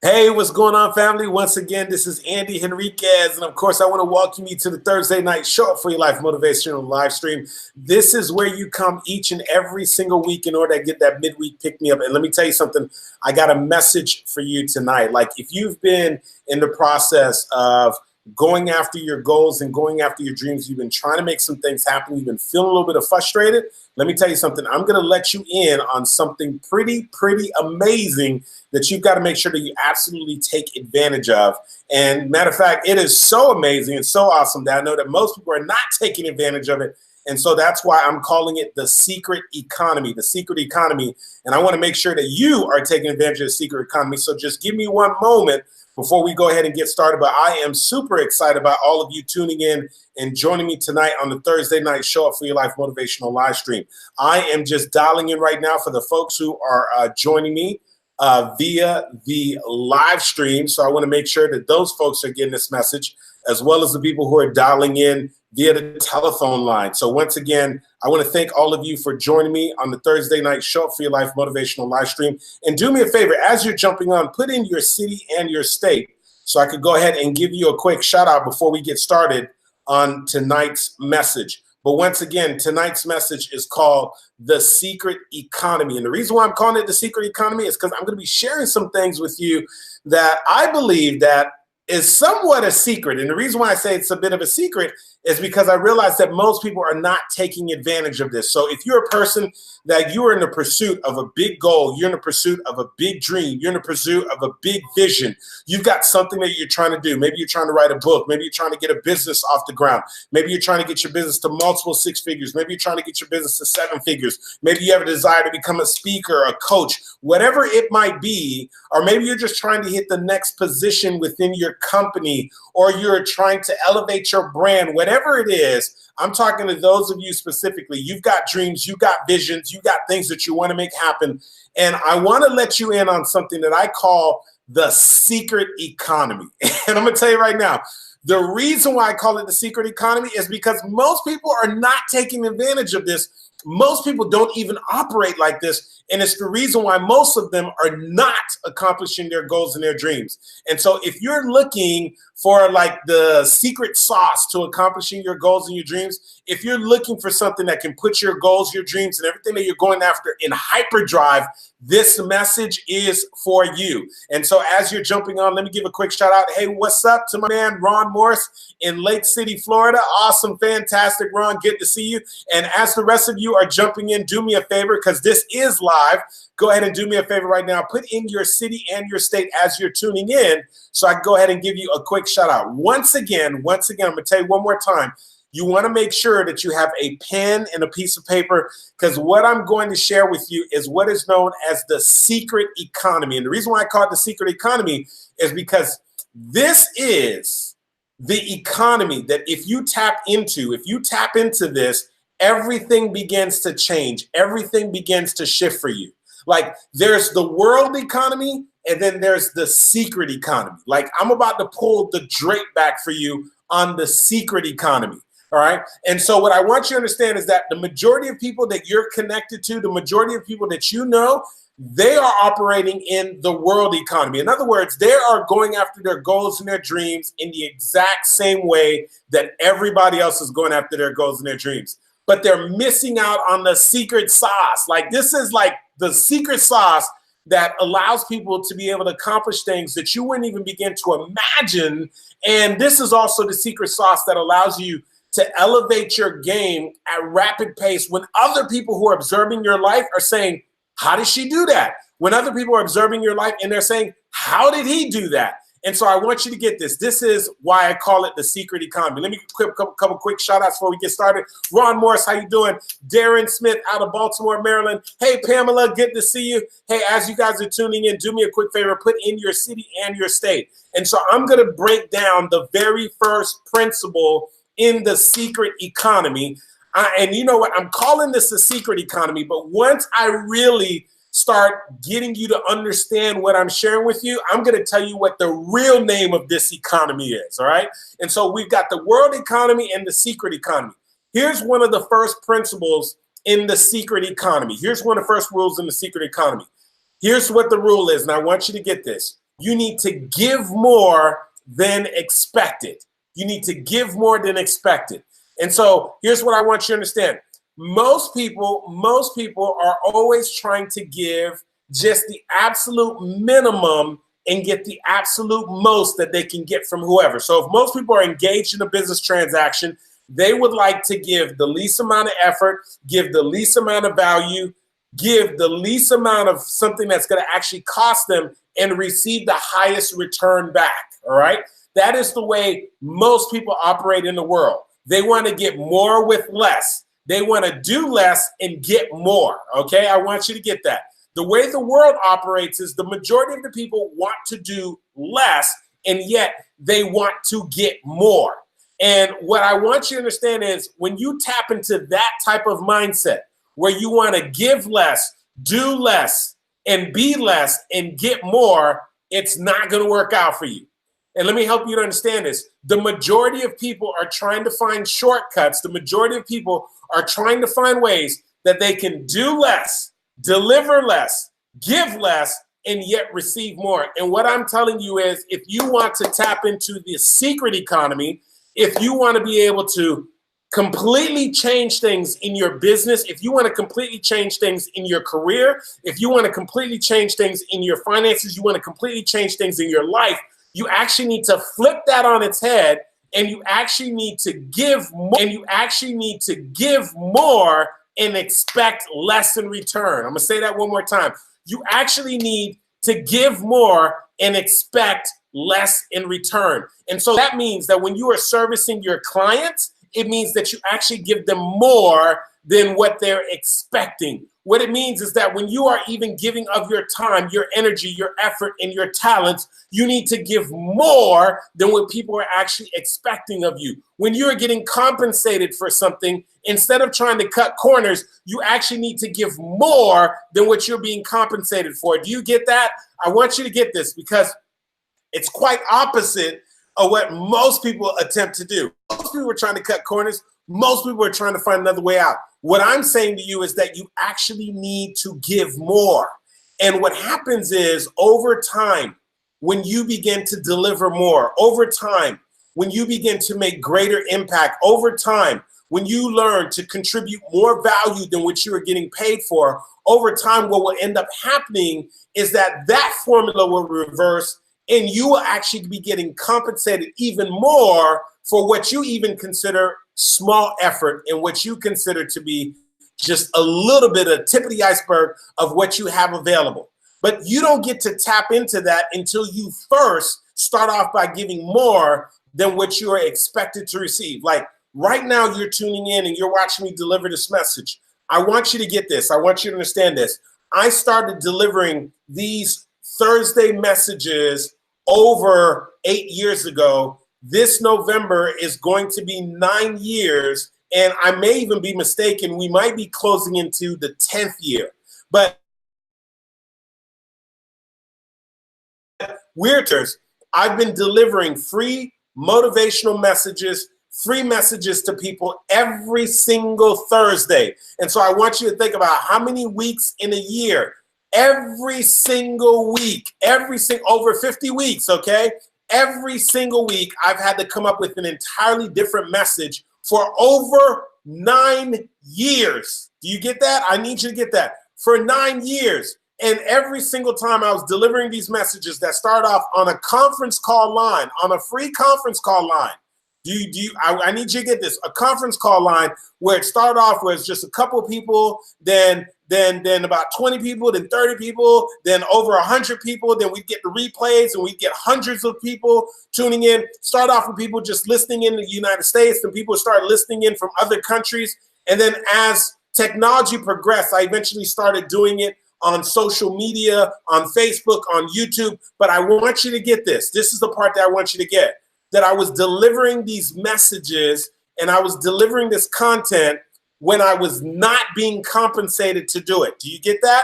Hey, what's going on, family? Once again, this is Andy Henriquez, and of course, I want to welcome you to the Thursday night Show Up for Your Life Motivational live stream. This is where you come each and every single week in order to get that midweek pick-me-up. And let me tell you something, I got a message for you tonight. Like, if you've been in the process of going after your goals and going after your dreams, you've been trying to make some things happen, you've been feeling a little bit of frustrated, let me tell you something. I'm going to let you in on something pretty amazing that you've got to make sure that you absolutely take advantage of. And matter of fact, it is so amazing and so awesome that I know that most people are not taking advantage of it. And so that's why I'm calling it the secret economy, the secret economy. And I want to make sure that you are taking advantage of the secret economy. So just give me one moment before we go ahead and get started. But I am super excited about all of you tuning in and joining me tonight on the Thursday night Show Up for Your Life Motivational live stream. I am just dialing in right now for the folks who are joining me via the live stream. So I want to make sure that those folks are getting this message, as well as the people who are dialing in via the telephone line. So once again, I want to thank all of you for joining me on the Thursday night Show Up for Your Life Motivational live stream. And do me a favor, as you're jumping on, put in your city and your state so I could go ahead and give you a quick shout out before we get started on tonight's message. But once again, tonight's message is called The Secret Economy. And the reason why I'm calling it The Secret Economy is because I'm going to be sharing some things with you that I believe that is somewhat a secret. And the reason why I say it's a bit of a secret is because I realize that most people are not taking advantage of this. So if you're a person that you are in the pursuit of a big goal, you're in the pursuit of a big dream, you're in the pursuit of a big vision, you've got something that you're trying to do. Maybe you're trying to write a book. Maybe you're trying to get a business off the ground. Maybe you're trying to get your business to multiple six figures. Maybe you're trying to get your business to seven figures. Maybe you have a desire to become a speaker, a coach, whatever it might be. Or maybe you're just trying to hit the next position within your company, or you're trying to elevate your brand, whatever it is. I'm talking to those of you specifically. You've got dreams, you've got visions, you got things that you want to make happen. And I want to let you in on something that I call the secret economy. And I'm going to tell you right now, the reason why I call it the secret economy is because most people are not taking advantage of this. Most people don't even operate like this. And it's the reason why most of them are not accomplishing their goals and their dreams. And so if you're looking for like the secret sauce to accomplishing your goals and your dreams, if you're looking for something that can put your goals, your dreams, and everything that you're going after in hyperdrive, this message is for you. And so as you're jumping on, let me give a quick shout out. Hey, what's up to my man, Ron Morris in Lake City, Florida. Awesome. Fantastic, Ron. Good to see you. And as the rest of you are jumping in, do me a favor, because this is live. Go ahead and do me a favor right now. Put in your city and your state as you're tuning in so I can go ahead and give you a quick shout out. Once again, I'm going to tell you one more time. You want to make sure that you have a pen and a piece of paper, because what I'm going to share with you is what is known as the secret economy. And the reason why I call it the secret economy is because this is the economy that if you tap into this, everything begins to change. Everything begins to shift for you. Like, there's the world economy, and then there's the secret economy. Like, I'm about to pull the drape back for you on the secret economy. All right. And so what I want you to understand is that the majority of people that you're connected to, the majority of people that you know, they are operating in the world economy. In other words, they are going after their goals and their dreams in the exact same way that everybody else is going after their goals and their dreams. But they're missing out on the secret sauce. Like, this is like the secret sauce that allows people to be able to accomplish things that you wouldn't even begin to imagine. And this is also the secret sauce that allows you to elevate your game at rapid pace when other people who are observing your life are saying, how did she do that? When other people are observing your life and they're saying, how did he do that? And so I want you to get this. This is why I call it the secret economy. Let me give a couple quick shout outs before we get started. Ron Morris, how you doing? Darren Smith out of Baltimore, Maryland. Hey, Pamela, good to see you. Hey, as you guys are tuning in, do me a quick favor, put in your city and your state. And so I'm going to break down the very first principle in the secret economy. And you know what? I'm calling this the secret economy. But once I really start getting you to understand what I'm sharing with you, I'm going to tell you what the real name of this economy is. All right. And so we've got the world economy and the secret economy. Here's one of the first principles in the secret economy. Here's one of the first rules in the secret economy. Here's what the rule is. And I want you to get this. You need to give more than expected. You need to give more than expected. And so here's what I want you to understand. Most people are always trying to give just the absolute minimum and get the absolute most that they can get from whoever. So if most people are engaged in a business transaction, they would like to give the least amount of effort, give the least amount of value, give the least amount of something that's going to actually cost them and receive the highest return back. All right. That is the way most people operate in the world. They want to get more with less. They want to do less and get more. Okay. I want you to get that. The way the world operates is the majority of the people want to do less, and yet they want to get more. And what I want you to understand is when you tap into that type of mindset where you want to give less, do less, and be less and get more, it's not going to work out for you. And let me help you to understand this. The majority of people are trying to find shortcuts. The majority of people are trying to find ways that they can do less, deliver less, give less, and yet receive more. And what I'm telling you is if you want to tap into the secret economy, if you want to be able to completely change things in your business, if you want to completely change things in your career, if you want to completely change things in your finances, you want to completely change things in your life, you actually need to flip that on its head, and you actually need to give more, and expect less in return. I'm going to say that one more time. You actually need to give more and expect less in return. And so that means that when you are servicing your clients, it means that you actually give them more than what they're expecting. What it means is that when you are even giving of your time, your energy, your effort, and your talents, you need to give more than what people are actually expecting of you. When you're getting compensated for something, instead of trying to cut corners, you actually need to give more than what you're being compensated for. Do you get that? I want you to get this because it's quite opposite of what most people attempt to do. Most people are trying to cut corners. Most people are trying to find another way out. What I'm saying to you is that you actually need to give more. And what happens is over time, when you begin to deliver more, over time, when you begin to make greater impact, over time, when you learn to contribute more value than what you are getting paid for, over time, what will end up happening is that that formula will reverse and you will actually be getting compensated even more for what you even consider small effort and what you consider to be just a little bit of tip of the iceberg of what you have available. But you don't get to tap into that until you first start off by giving more than what you are expected to receive. Like right now, you're tuning in and you're watching me deliver this message. I want you to get this. I want you to understand this. I started delivering these Thursday messages over 8 years ago. This November is going to be 9 years, and I may even be mistaken. We might be closing into the 10th year. But I've been delivering free motivational messages, free messages to people every single Thursday. And so I want you to think about how many weeks in a year. Every single week, over 50 weeks, okay? Every single week, I've had to come up with an entirely different message for over 9 years. Do you get that? I need you to get that. For 9 years. And every single time I was delivering these messages that start off on a conference call line, on a free conference call line. I need you to get this, a conference call line where it started off where it's just a couple of people, then about 20 people, then 30 people, then over 100 people, then we get the replays and we get hundreds of people tuning in. Start off with people just listening in the United States, then people start listening in from other countries. And then as technology progressed, I eventually started doing it on social media, on Facebook, on YouTube. But I want you to get this. This is the part that I want you to get. That I was delivering these messages and I was delivering this content when I was not being compensated to do it. Do you get that?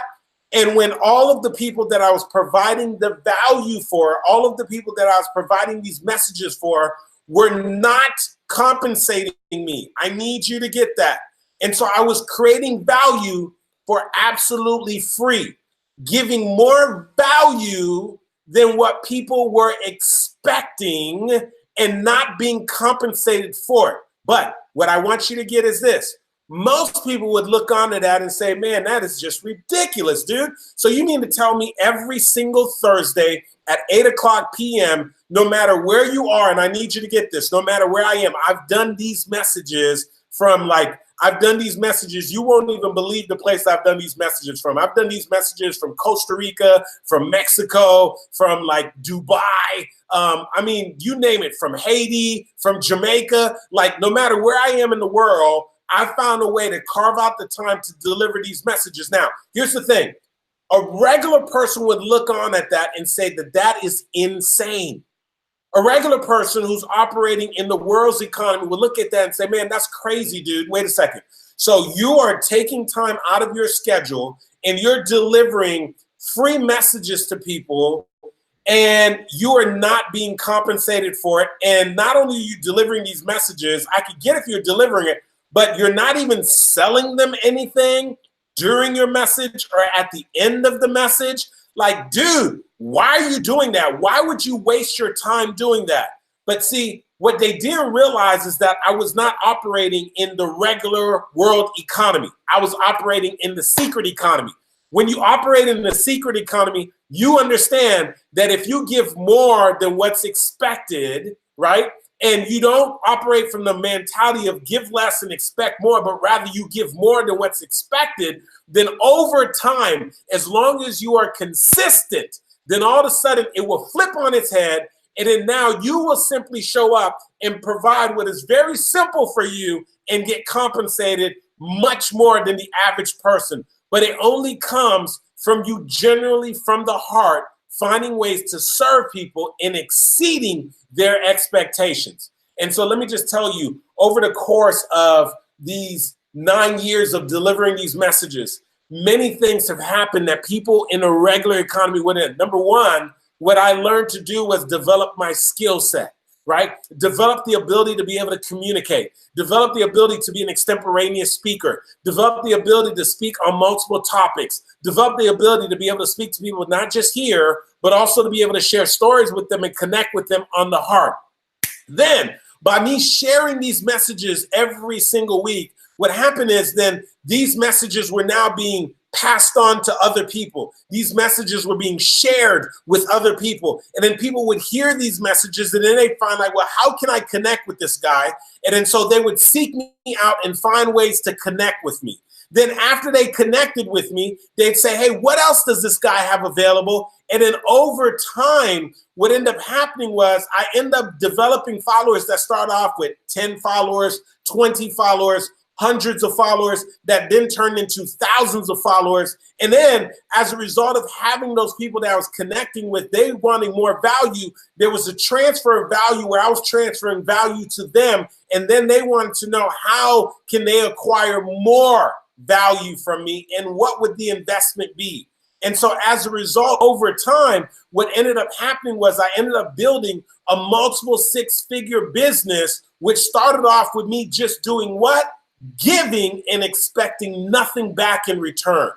And when all of the people that I was providing the value for, all of the people that I was providing these messages for were not compensating me. I need you to get that. And so I was creating value for absolutely free, giving more value than what people were expecting and not being compensated for it. But what I want you to get is this. Most people would look onto that and say, man, that is just ridiculous, dude. So you mean to tell me every single Thursday at 8 o'clock p.m., no matter where you are, and I need you to get this, no matter where I am, I've done these messages you won't even believe the place I've done these messages from. I've done these messages from Costa Rica, from Mexico, from like Dubai. I mean, you name it, from Haiti, from Jamaica. Like, no matter where I am in the world, I found a way to carve out the time to deliver these messages. Now, here's the thing. A regular person would look on at that and say that that is insane. A regular person who's operating in the world's economy would look at that and say, man, that's crazy, dude. Wait a second. So you are taking time out of your schedule and you're delivering free messages to people and you are not being compensated for it. And not only are you delivering these messages, I could get if you're delivering it, but you're not even selling them anything during your message or at the end of the message. Like, dude, why are you doing that? Why would you waste your time doing that? But see, what they didn't realize is that I was not operating in the regular world economy. I was operating in the secret economy. When you operate in the secret economy, you understand that if you give more than what's expected, right? And you don't operate from the mentality of give less and expect more, but rather you give more than what's expected, then over time, as long as you are consistent, then all of a sudden it will flip on its head. And then now you will simply show up and provide what is very simple for you and get compensated much more than the average person. But it only comes from you generally from the heart, finding ways to serve people and exceeding their expectations. And so let me just tell you, over the course of these 9 years of delivering these messages, many things have happened that people in a regular economy wouldn't. Number one, what I learned to do was develop my skill set, right? Develop the ability to be able to communicate, develop the ability to be an extemporaneous speaker, develop the ability to speak on multiple topics, develop the ability to be able to speak to people not just here, but also to be able to share stories with them and connect with them on the heart. Then, by me sharing these messages every single week, what happened is then these messages were now being passed on to other people. These messages were being shared with other people. And then people would hear these messages and then they find like, well, how can I connect with this guy? And then so they would seek me out and find ways to connect with me. Then after they connected with me, they'd say, hey, what else does this guy have available? And then over time, what ended up happening was I ended up developing followers that start off with 10 followers, 20 followers, hundreds of followers that then turned into thousands of followers. And then as a result of having those people that I was connecting with, they wanting more value, there was a transfer of value where I was transferring value to them. And then they wanted to know how can they acquire more value from me and what would the investment be? And so as a result, over time, what ended up happening was I ended up building a multiple six-figure business, which started off with me just doing what? Giving and expecting nothing back in return.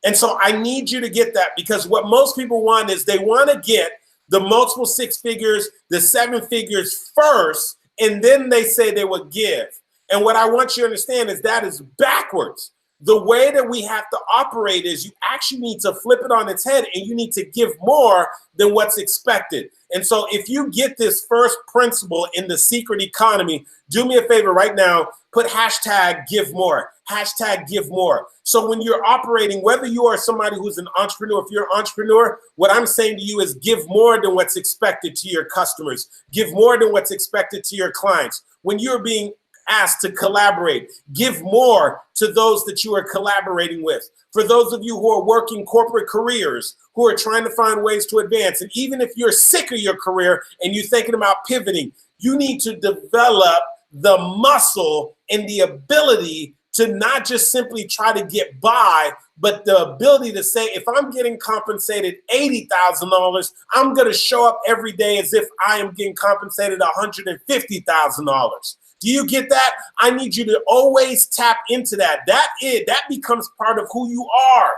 And so I need you to get that, because what most people want is they want to get the multiple six figures, the seven figures first, and then they say they will give. And what I want you to understand is that is backwards. The way that we have to operate is you actually need to flip it on its head and you need to give more than what's expected. And so if you get this first principle in the secret economy, do me a favor right now, put hashtag give more, hashtag give more. So when you're operating, whether you are somebody who's an entrepreneur, if you're an entrepreneur, what I'm saying to you is give more than what's expected to your customers. Give more than what's expected to your clients. When you're being asked to collaborate, give more to those that you are collaborating with. For those of you who are working corporate careers, who are trying to find ways to advance, and even if you're sick of your career and you're thinking about pivoting, you need to develop the muscle and the ability to not just simply try to get by, but the ability to say, if I'm getting compensated $80,000, I'm going to show up every day as if I am getting compensated $150,000. Do you get that? I need you to always tap into that. That becomes part of who you are.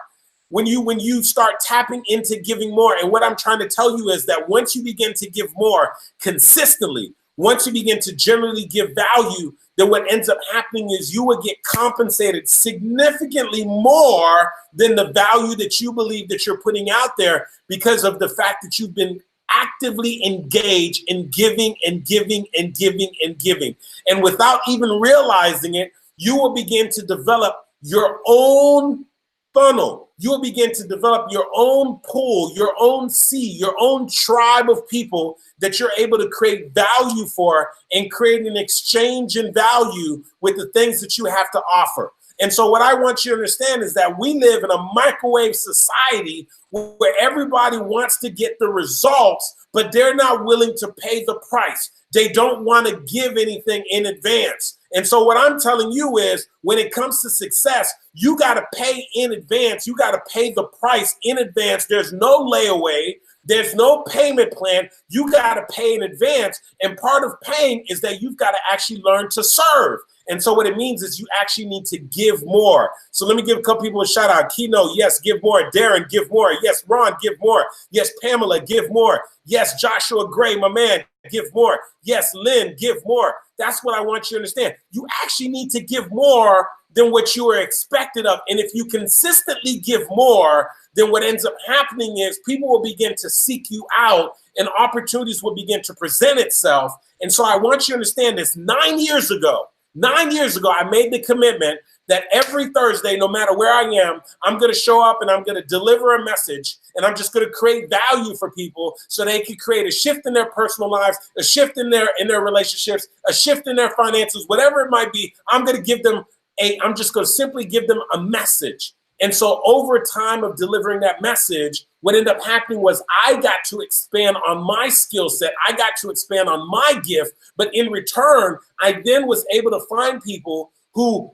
when you start tapping into giving more. And what I'm trying to tell you is that once you begin to give more consistently, once you begin to generally give value, then what ends up happening is you will get compensated significantly more than the value that you believe that you're putting out there, because of the fact that you've been actively engaged in giving and giving and giving and giving. And without even realizing it, you will begin to develop your own funnel. You will begin to develop your own pool, your own sea, your own tribe of people that you're able to create value for and create an exchange in value with the things that you have to offer. And so what I want you to understand is that we live in a microwave society where everybody wants to get the results, but they're not willing to pay the price. They don't want to give anything in advance. And so what I'm telling you is, when it comes to success, you got to pay in advance. You got to pay the price in advance. There's no layaway. There's no payment plan. You got to pay in advance. And part of paying is that you've got to actually learn to serve. And so what it means is you actually need to give more. So let me give a couple people a shout out. Keno, yes, give more. Darren, give more. Yes, Ron, give more. Yes, Pamela, give more. Yes, Joshua Gray, my man, give more. Yes, Lynn, give more. That's what I want you to understand. You actually need to give more than what you are expected of. And if you consistently give more, then what ends up happening is people will begin to seek you out and opportunities will begin to present itself. And so I want you to understand this. 9 years ago, I made the commitment that every Thursday, no matter where I am, I'm going to show up and I'm going to deliver a message, and I'm just going to create value for people so they can create a shift in their personal lives, a shift in their relationships, a shift in their finances, whatever it might be. I'm just going to simply give them a message. And so over time of delivering that message, what ended up happening was I got to expand on my skill set. I got to expand on my gift. But in return, I then was able to find people who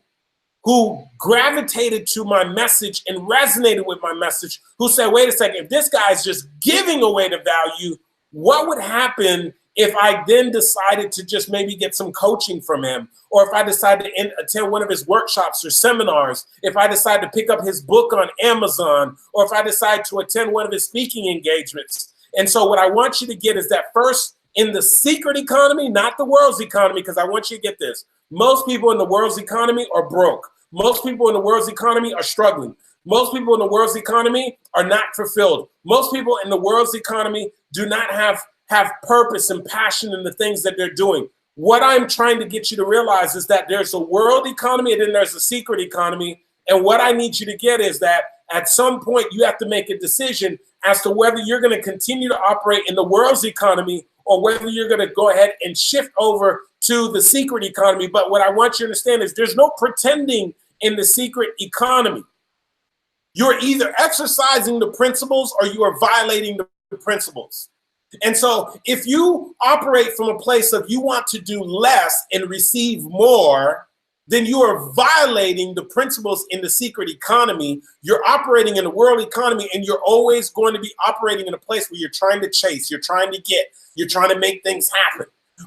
gravitated to my message and resonated with my message, who said, wait a second, if this guy's just giving away the value, what would happen if I then decided to just maybe get some coaching from him, or if I decided to attend one of his workshops or seminars, if I decide to pick up his book on Amazon, or if I decide to attend one of his speaking engagements? And so what I want you to get is that, first, in the secret economy, not the world's economy, because I want you to get this. Most people in the world's economy are broke. Most people in the world's economy are struggling. Most people in the world's economy are not fulfilled. Most people in the world's economy do not have purpose and passion in the things that they're doing. What I'm trying to get you to realize is that there's a world economy and then there's a secret economy. And what I need you to get is that at some point you have to make a decision as to whether you're going to continue to operate in the world's economy or whether you're going to go ahead and shift over to the secret economy. But what I want you to understand is there's no pretending in the secret economy. You're either exercising the principles or you are violating the principles. And so if you operate from a place of you want to do less and receive more, then you are violating the principles in the secret economy. You're operating in the world economy, and you're always going to be operating in a place where you're trying to chase, you're trying to get, you're trying to make things happen.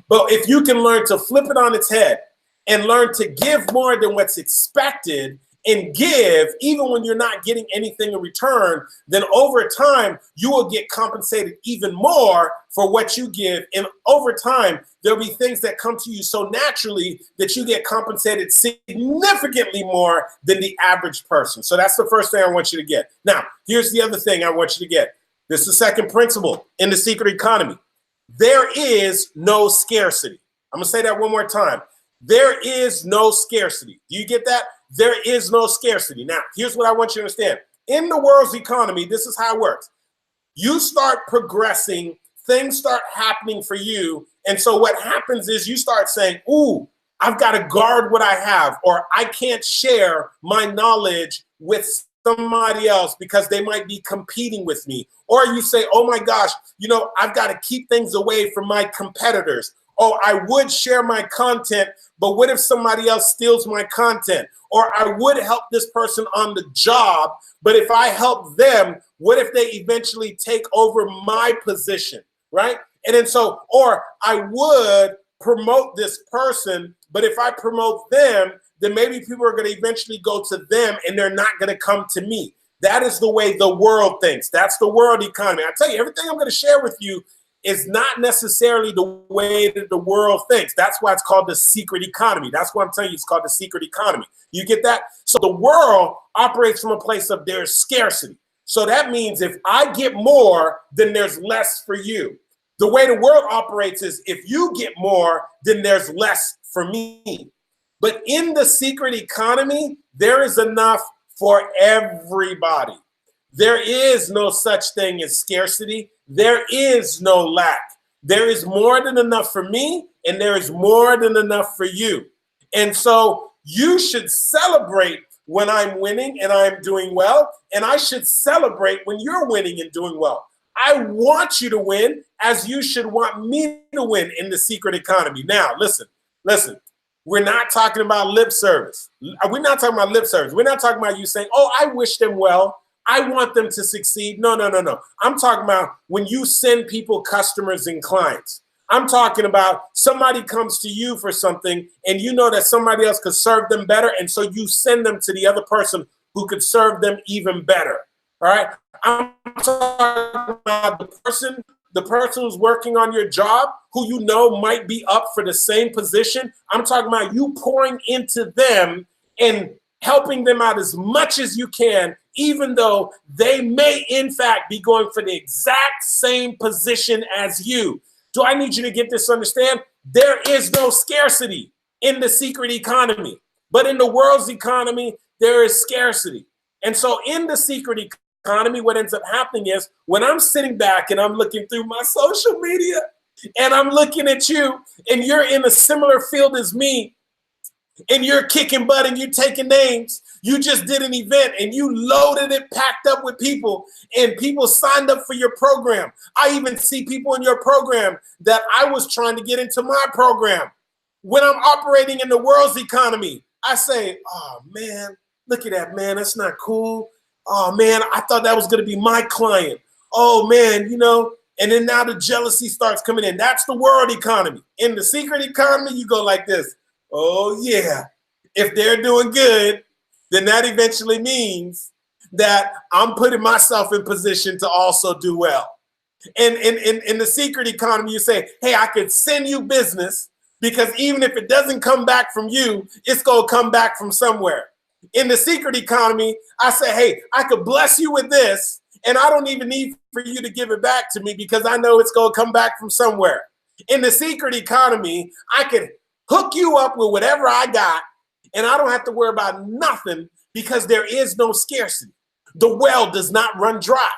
But if you can learn to flip it on its head and learn to give more than what's expected, and give even when you're not getting anything in return, then over time, you will get compensated even more for what you give. And over time, there'll be things that come to you so naturally that you get compensated significantly more than the average person. So that's the first thing I want you to get. Now, here's the other thing I want you to get. This is the second principle in the secret economy. There is no scarcity. I'm going to say that one more time. There is no scarcity. Do you get that? There is no scarcity. Now, here's what I want you to understand. In the world's economy, this is how it works. You start progressing, things start happening for you. And so what happens is you start saying, ooh, I've got to guard what I have, or I can't share my knowledge with somebody else because they might be competing with me. Or you say, oh my gosh, I've got to keep things away from my competitors. Oh, I would share my content, but what if somebody else steals my content? Or I would help this person on the job, but if I help them, what if they eventually take over my position, right? And then so, or I would promote this person, but if I promote them, then maybe people are going to eventually go to them and they're not going to come to me. That is the way the world thinks. That's the world economy. I tell you, everything I'm going to share with you is not necessarily the way that the world thinks. That's why it's called the secret economy. That's why I'm telling you it's called the secret economy. You get that? So the world operates from a place of there's scarcity. So that means if I get more, then there's less for you. The way the world operates is if you get more, then there's less for me. But in the secret economy, there is enough for everybody. There is no such thing as scarcity. There is no lack. There is more than enough for me, and there is more than enough for you. And so you should celebrate when I'm winning and I'm doing well, and I should celebrate when you're winning and doing well. I want you to win as you should want me to win in the secret economy. Now, listen. We're not talking about lip service. We're not talking about lip service. We're not talking about you saying, oh, I wish them well. I want them to succeed. No. I'm talking about when you send people customers and clients. I'm talking about somebody comes to you for something and you know that somebody else could serve them better. And so you send them to the other person who could serve them even better. All right. I'm talking about the person who's working on your job who you know might be up for the same position. I'm talking about you pouring into them and helping them out as much as you can, even though they may in fact be going for the exact same position as you. Do I need you to get this to understand? There is no scarcity in the secret economy, but in the world's economy, there is scarcity. And so in the secret economy, what ends up happening is when I'm sitting back and I'm looking through my social media and I'm looking at you and you're in a similar field as me and you're kicking butt and you're taking names, you just did an event and you loaded it, packed up with people, and people signed up for your program. I even see people in your program that I was trying to get into my program. When I'm operating in the world's economy, I say, oh man, look at that, man, that's not cool. Oh man, I thought that was going to be my client. Oh man, you know, and then now the jealousy starts coming in. That's the world economy. In the secret economy, you go like this. Oh yeah, if they're doing good, then that eventually means that I'm putting myself in position to also do well. And in the secret economy, you say, hey, I could send you business because even if it doesn't come back from you, it's going to come back from somewhere. In the secret economy, I say, hey, I could bless you with this, and I don't even need for you to give it back to me because I know it's going to come back from somewhere. In the secret economy, I could hook you up with whatever I got, and I don't have to worry about nothing because there is no scarcity. The well does not run dry.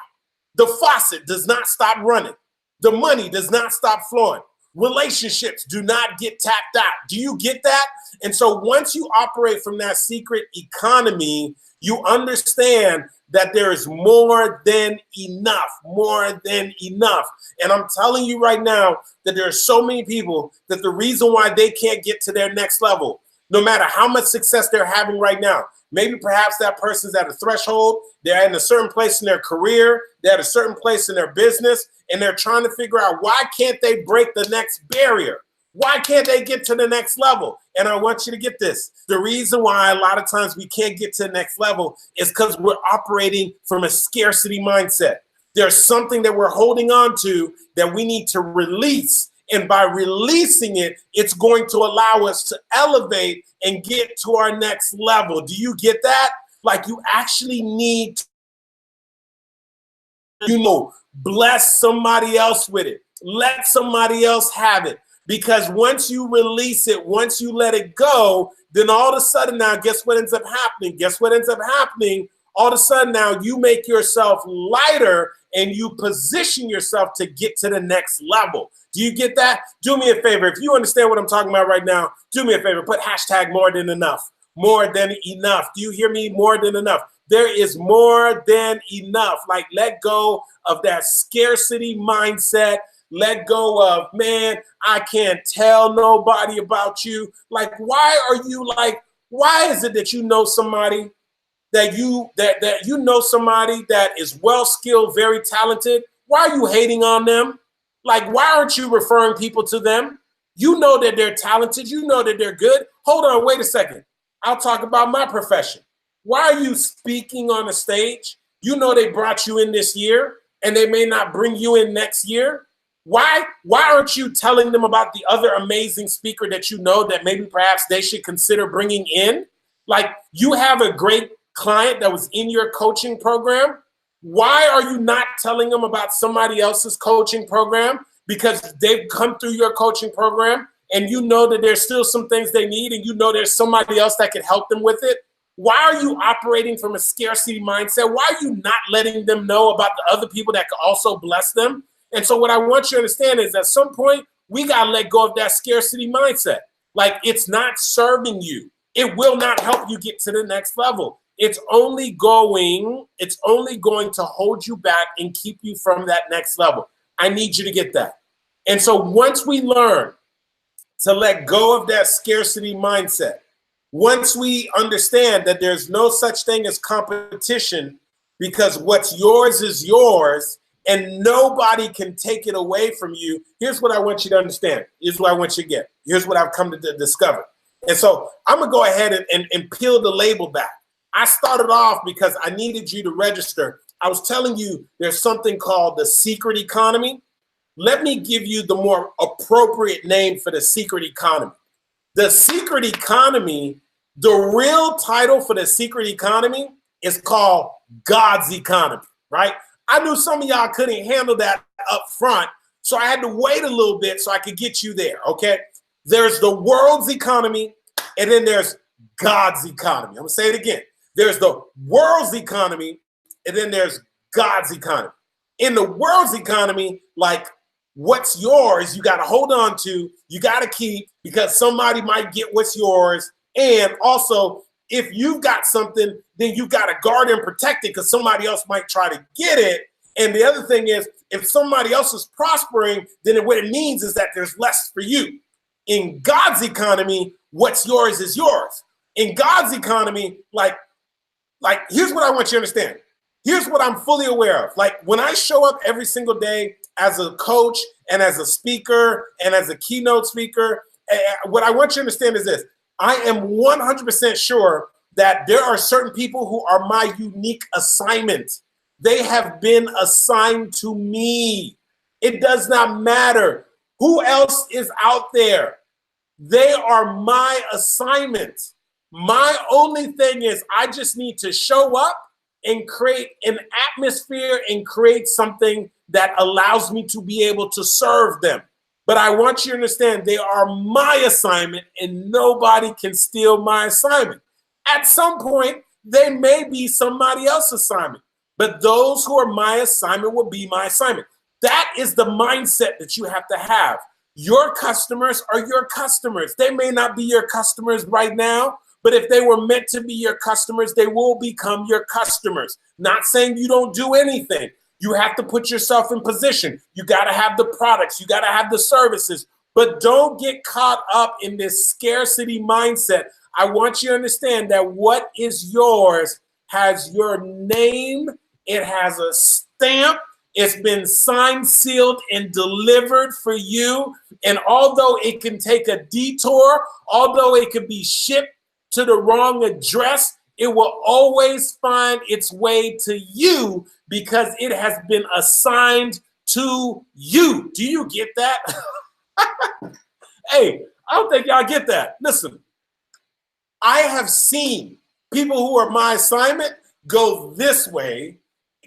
The faucet does not stop running. The money does not stop flowing. Relationships do not get tapped out. Do you get that? And so once you operate from that secret economy, you understand that there is more than enough, more than enough. And I'm telling you right now that there are so many people that the reason why they can't get to their next level, no matter how much success they're having right now, maybe perhaps that person's at a threshold, they're in a certain place in their career, they're at a certain place in their business, and they're trying to figure out why can't they break the next barrier? Why can't they get to the next level? And I want you to get this. The reason why a lot of times we can't get to the next level is because we're operating from a scarcity mindset. There's something that we're holding on to that we need to release. And by releasing it, it's going to allow us to elevate and get to our next level. Do you get that? Like you actually need to, bless somebody else with it. Let somebody else have it. Because once you release it, once you let it go, then all of a sudden now, guess what ends up happening? Guess what ends up happening? All of a sudden now you make yourself lighter and you position yourself to get to the next level. Do you get that? Do me a favor. If you understand what I'm talking about right now, do me a favor. Put hashtag more than enough. More than enough. Do you hear me? More than enough. There is more than enough. Like let go of that scarcity mindset. Let go of, man, I can't tell nobody about you. Like, why are you like, why is it that you know somebody that you know somebody that is well-skilled, very talented? Why are you hating on them? Like, why aren't you referring people to them? You know that they're talented. You know that they're good. Hold on, wait a second. I'll talk about my profession. Why are you speaking on a stage You know they brought you in this year and they may not bring you in next year. Why aren't you telling them about the other amazing speaker that you know that maybe perhaps they should consider bringing in? Like, you have a great client that was in your coaching program. Why are you not telling them about somebody else's coaching program? Because they've come through your coaching program and you know that there's still some things they need and you know there's somebody else that can help them with it. Why are you operating from a scarcity mindset? Why are you not letting them know about the other people that could also bless them? And so what I want you to understand is at some point, we got to let go of that scarcity mindset. Like, it's not serving you. It will not help you get to the next level. It's only going to hold you back and keep you from that next level. I need you to get that. And so once we learn to let go of that scarcity mindset, once we understand that there's no such thing as competition because what's yours is yours and nobody can take it away from you, here's what I want you to understand. Here's what I want you to get. Here's what I've come to discover. And so I'm going to go ahead and peel the label back. I started off because I needed you to register. I was telling you there's something called the secret economy. Let me give you the more appropriate name for the secret economy. The secret economy, the real title for the secret economy is called God's economy, right? I knew some of y'all couldn't handle that up front, so I had to wait a little bit so I could get you there, okay? There's the world's economy, and then there's God's economy. I'm going to say it again. There's the world's economy, and then there's God's economy. In the world's economy, like, what's yours, you got to hold on to, you got to keep, because somebody might get what's yours. And also, if you've got something, then you got to guard and protect it because somebody else might try to get it. And the other thing is, if somebody else is prospering, then what it means is that there's less for you. In God's economy, what's yours is yours. In God's economy, like here's what I want you to understand. Here's what I'm fully aware of. Like, when I show up every single day as a coach and as a speaker and as a keynote speaker, what I want you to understand is this. I am 100% sure that there are certain people who are my unique assignment. They have been assigned to me. It does not matter who else is out there. They are my assignment. My only thing is I just need to show up and create an atmosphere and create something that allows me to be able to serve them. But I want you to understand they are my assignment and nobody can steal my assignment. At some point, they may be somebody else's assignment, but those who are my assignment will be my assignment. That is the mindset that you have to have. Your customers are your customers. They may not be your customers right now, but if they were meant to be your customers, they will become your customers. Not saying you don't do anything. You have to put yourself in position. You got to have the products. You got to have the services. But don't get caught up in this scarcity mindset. I want you to understand that what is yours has your name. It has a stamp. It's been signed, sealed, and delivered for you. And although it can take a detour, although it could be shipped to the wrong address, it will always find its way to you because it has been assigned to you. Do you get that? Hey, I don't think y'all get that. Listen, I have seen people who are my assignment go this way,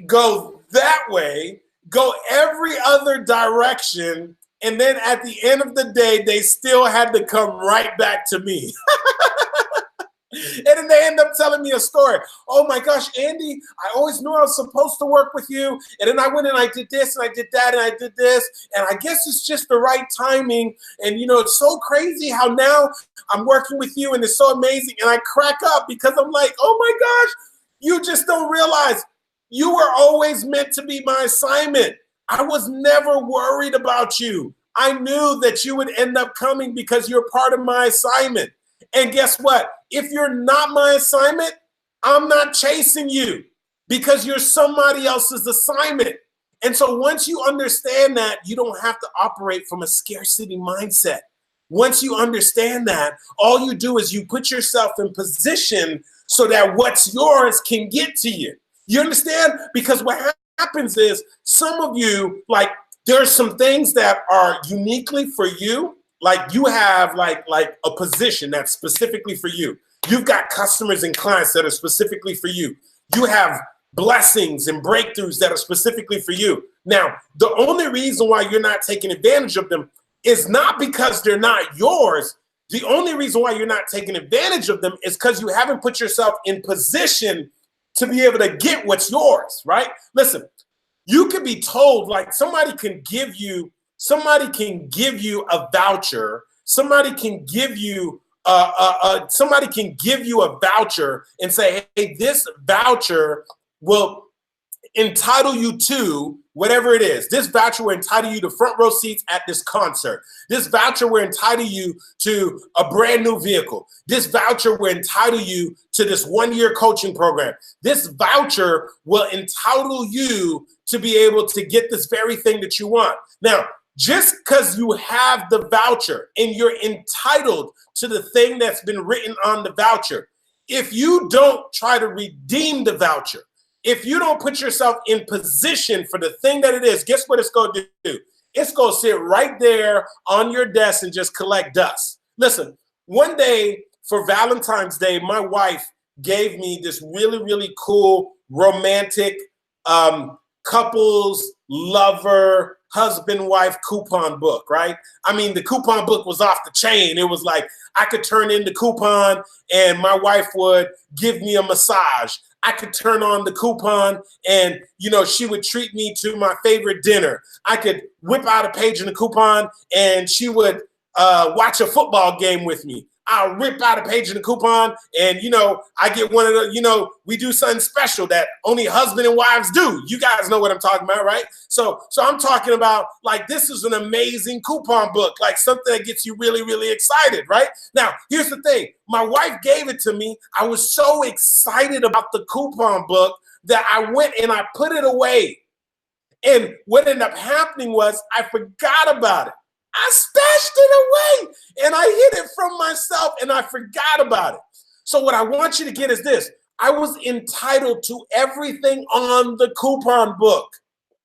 go that way, go every other direction, and then at the end of the day, they still had to come right back to me. And then they end up telling me a story. Oh my gosh, Andy, I always knew I was supposed to work with you. And then I went and I did this and I did that and I did this. And I guess it's just the right timing. And you know, it's so crazy how now I'm working with you and it's so amazing. And I crack up because I'm like, oh my gosh, you just don't realize you were always meant to be my assignment. I was never worried about you. I knew that you would end up coming because you're part of my assignment. And guess what? If you're not my assignment, I'm not chasing you because you're somebody else's assignment. And so once you understand that, you don't have to operate from a scarcity mindset. Once you understand that, all you do is you put yourself in position so that what's yours can get to you. You understand? Because what happens is some of you, like, there's some things that are uniquely for you. Like you have like a position that's specifically for you. You've got customers and clients that are specifically for you. You have blessings and breakthroughs that are specifically for you. Now, the only reason why you're not taking advantage of them is not because they're not yours. The only reason why you're not taking advantage of them is because you haven't put yourself in position to be able to get what's yours, right? Listen, you can be told, like, somebody can give you a voucher. Somebody can give you a voucher and say, hey, this voucher will entitle you to whatever it is. This voucher will entitle you to front row seats at this concert. This voucher will entitle you to a brand new vehicle. This voucher will entitle you to this 1-year coaching program. This voucher will entitle you to be able to get this very thing that you want. Now, just because you have the voucher and you're entitled to the thing that's been written on the voucher, if you don't try to redeem the voucher, if you don't put yourself in position for the thing that it is, guess what it's going to do? It's going to sit right there on your desk and just collect dust. Listen, one day for Valentine's Day, my wife gave me this really, really cool romantic couples, lover, husband-wife coupon book, right? I mean, the coupon book was off the chain. It was like I could turn in the coupon and my wife would give me a massage. I could turn on the coupon and, you know, she would treat me to my favorite dinner. I could whip out a page in the coupon and she would watch a football game with me. I'll rip out a page in the coupon and, you know, I get one of the, you know, we do something special that only husband and wives do. You guys know what I'm talking about, right? So I'm talking about, like, this is an amazing coupon book, like something that gets you really, really excited, right? Now, here's the thing. My wife gave it to me. I was so excited about the coupon book that I went and I put it away. And what ended up happening was I forgot about it. I stashed it away and I hid it from myself and I forgot about it. So what I want you to get is this. I was entitled to everything on the coupon book.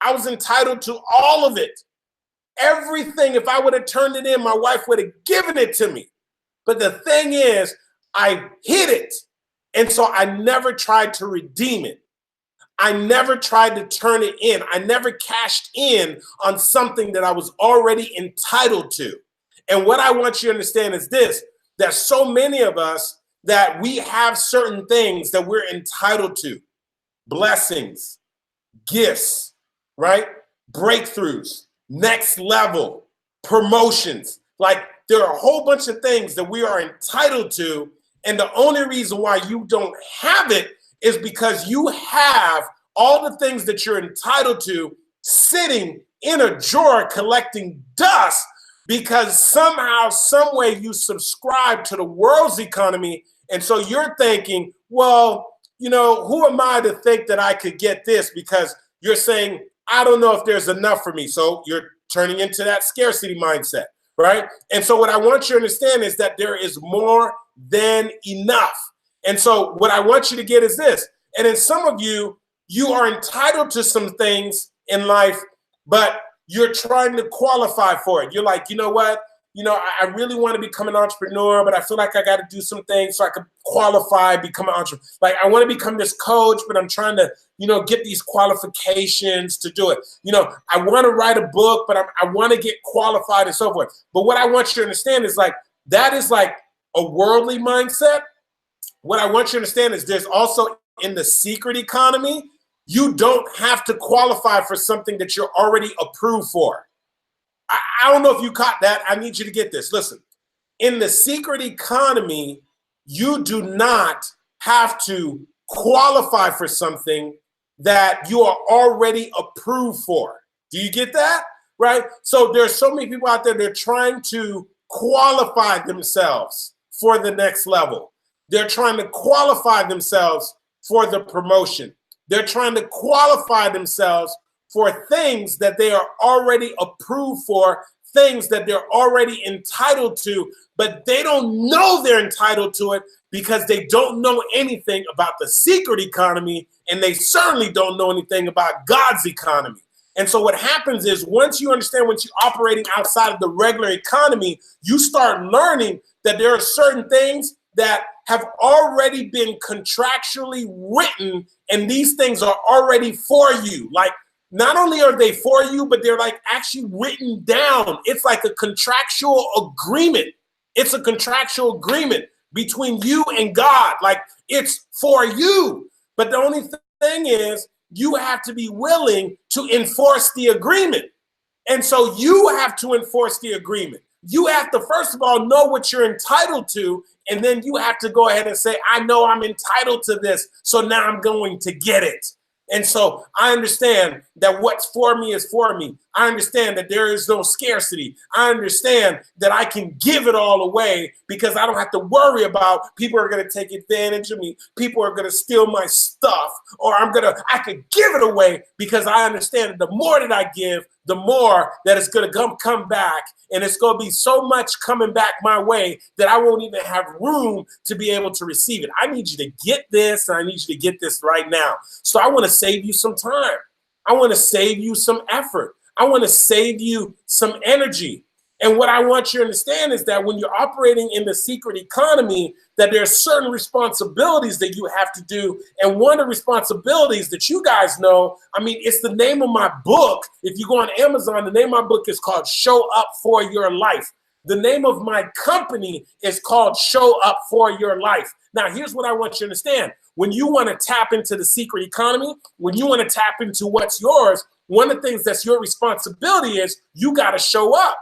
I was entitled to all of it. Everything. If I would have turned it in, my wife would have given it to me. But the thing is, I hid it. And so I never tried to redeem it. I never tried to turn it in. I never cashed in on something that I was already entitled to. And what I want you to understand is this, that so many of us, that we have certain things that we're entitled to. Blessings, gifts, right? Breakthroughs, next level, promotions. Like, there are a whole bunch of things that we are entitled to. And the only reason why you don't have it is because you have all the things that you're entitled to sitting in a drawer collecting dust because somehow, some way you subscribe to the world's economy. And so you're thinking, well, you know, who am I to think that I could get this? Because you're saying, I don't know if there's enough for me. So you're turning into that scarcity mindset, right? And so what I want you to understand is that there is more than enough. And so what I want you to get is this. And in some of you, you are entitled to some things in life, but you're trying to qualify for it. You're like, you know what? You know, I really want to become an entrepreneur, but I feel like I got to do some things so I can qualify, become an entrepreneur. Like, I want to become this coach, but I'm trying to, you know, get these qualifications to do it. You know, I want to write a book, but I want to get qualified and so forth. But what I want you to understand is, like, that is like a worldly mindset. What I want you to understand is there's also, in the secret economy, you don't have to qualify for something that you're already approved for. I don't know if you caught that. I need you to get this. Listen, in the secret economy, you do not have to qualify for something that you are already approved for. Do you get that? Right? So there's so many people out there, they're trying to qualify themselves for the next level. They're trying to qualify themselves for the promotion. They're trying to qualify themselves for things that they are already approved for, things that they're already entitled to, but they don't know they're entitled to it because they don't know anything about the secret economy, and they certainly don't know anything about God's economy. And so what happens is once you understand, once you're operating outside of the regular economy, you start learning that there are certain things that have already been contractually written, and these things are already for you. Like, not only are they for you, but they're like actually written down. It's like a contractual agreement. It's a contractual agreement between you and God. Like, it's for you. But the only thing is, you have to be willing to enforce the agreement. And so you have to enforce the agreement. You have to, first of all, know what you're entitled to. And then you have to go ahead and say, I know I'm entitled to this, so now I'm going to get it. And so I understand that what's for me is for me. I understand that there is no scarcity. I understand that I can give it all away because I don't have to worry about people are going to take advantage of me. People are going to steal my stuff, or I could give it away because I understand that the more that I give, the more that it's going to come back, and it's going to be so much coming back my way that I won't even have room to be able to receive it. I need you to get this, and I need you to get this right now. So I want to save you some time. I want to save you some effort. I want to save you some energy. And what I want you to understand is that when you're operating in the secret economy, that there are certain responsibilities that you have to do. And one of the responsibilities that you guys know, I mean, it's the name of my book. If you go on Amazon, the name of my book is called Show Up for Your Life. The name of my company is called Show Up for Your Life. Now, here's what I want you to understand. When you want to tap into the secret economy, when you want to tap into what's yours, one of the things that's your responsibility is you got to show up.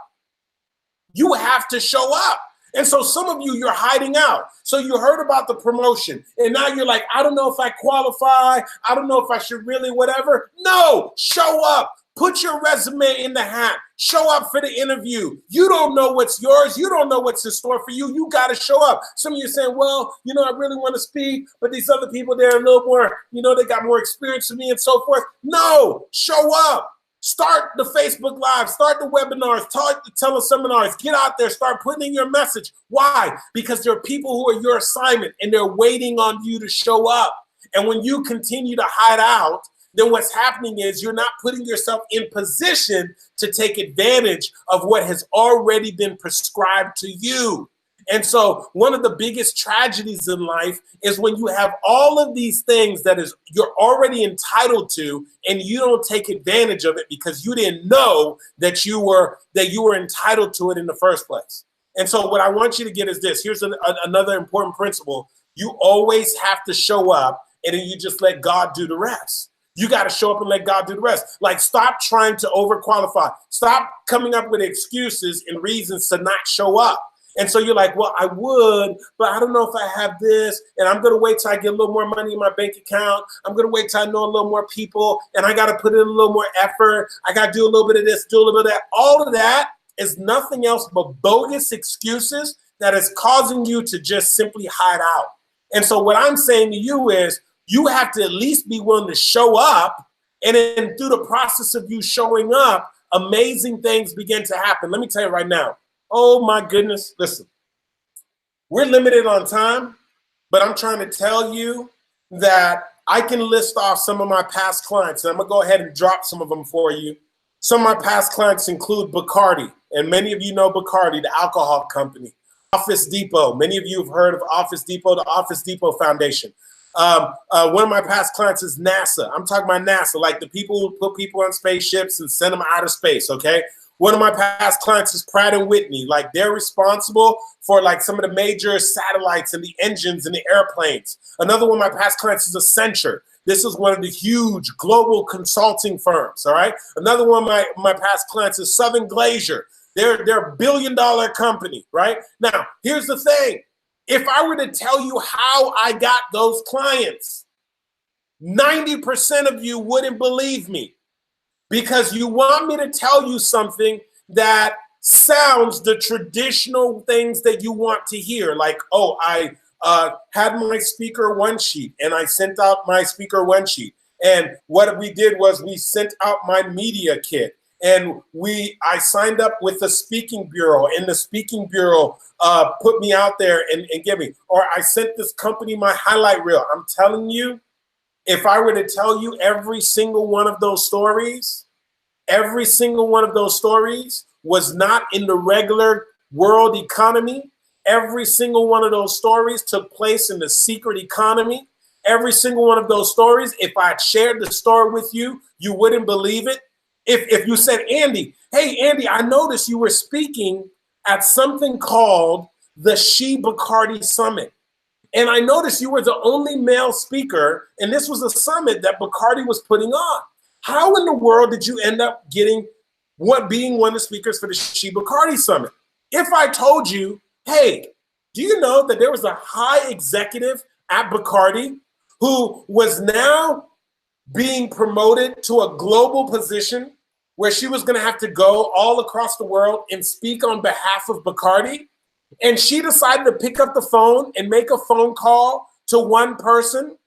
You have to show up. And so some of you, you're hiding out. So you heard about the promotion, and now you're like, I don't know if I qualify. I don't know if I should really whatever. No, show up. Put your resume in the hat. Show up for the interview. You don't know what's yours. You don't know what's in store for you. You got to show up. Some of you are saying, well, I really want to speak, but these other people, they're a little more, they got more experience than me and so forth. No, show up. Start the Facebook Live, start the webinars, talk the teleseminars, get out there, start putting in your message. Why? Because there are people who are your assignment, and they're waiting on you to show up. And when you continue to hide out, then what's happening is you're not putting yourself in position to take advantage of what has already been prescribed to you. And so one of the biggest tragedies in life is when you have all of these things that you're already entitled to, and you don't take advantage of it because you didn't know that you were entitled to it in the first place. And so what I want you to get is this. Here's another important principle. You always have to show up, and then you just let God do the rest. You got to show up and let God do the rest. Like, stop trying to overqualify. Stop coming up with excuses and reasons to not show up. And so you're like, well, I would, but I don't know if I have this, and I'm going to wait till I get a little more money in my bank account. I'm going to wait till I know a little more people, and I got to put in a little more effort. I got to do a little bit of this, do a little bit of that. All of that is nothing else but bogus excuses that is causing you to just simply hide out. And so what I'm saying to you is you have to at least be willing to show up, and then through the process of you showing up, amazing things begin to happen. Let me tell you right now. Oh my goodness. Listen, we're limited on time, but I'm trying to tell you that I can list off some of my past clients, and I'm going to go ahead and drop some of them for you. Some of my past clients include Bacardi, and many of you know Bacardi, the alcohol company. Office Depot. Many of you have heard of Office Depot, the Office Depot Foundation. One of my past clients is NASA. I'm talking about NASA, like the people who put people on spaceships and send them out of space, okay? One of my past clients is Pratt & Whitney. Like, they're responsible for like some of the major satellites and the engines and the airplanes. Another one of my past clients is Accenture. This is one of the huge global consulting firms, all right? Another one of my past clients is Southern Glacier. They're a $1 billion company, right? Now, here's the thing. If I were to tell you how I got those clients, 90% of you wouldn't believe me. Because you want me to tell you something that sounds the traditional things that you want to hear. Like, oh, I had my speaker one sheet, and I sent out my speaker one sheet. And what we did was we sent out my media kit. and I signed up with the speaking bureau, and the speaking bureau put me out there and gave me, or I sent this company my highlight reel. I'm telling you, if I were to tell you every single one of those stories, every single one of those stories was not in the regular world economy. Every single one of those stories took place in the secret economy. Every single one of those stories, if I shared the story with you, you wouldn't believe it. If you said, Andy, hey, Andy, I noticed you were speaking at something called the She Bacardi Summit. And I noticed you were the only male speaker, and this was a summit that Bacardi was putting on. How in the world did you end up being one of the speakers for the She Bacardi Summit? If I told you, hey, do you know that there was a high executive at Bacardi who was now being promoted to a global position where she was going to have to go all across the world and speak on behalf of Bacardi? And she decided to pick up the phone and make a phone call to one person.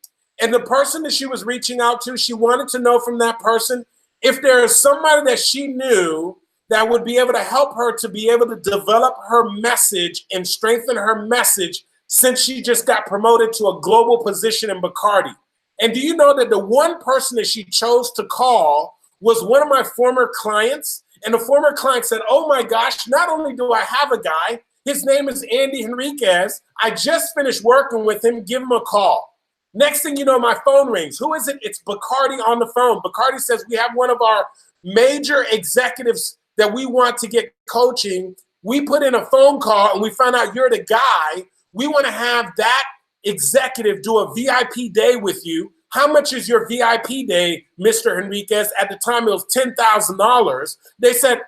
And the person that she was reaching out to, she wanted to know from that person if there is somebody that she knew that would be able to help her to be able to develop her message and strengthen her message, since she just got promoted to a global position in Bacardi. And do you know that the one person that she chose to call was one of my former clients? And the former client said, oh my gosh, not only do I have a guy, his name is Andy Henriquez. I just finished working with him. Give him a call. Next thing you know, my phone rings. Who is it? It's Bacardi on the phone. Bacardi says, we have one of our major executives that we want to get coaching. We put in a phone call and we found out you're the guy. We want to have that executive do a VIP day with you. How much is your VIP day, Mr. Henriquez? At the time, it was $10,000. They said,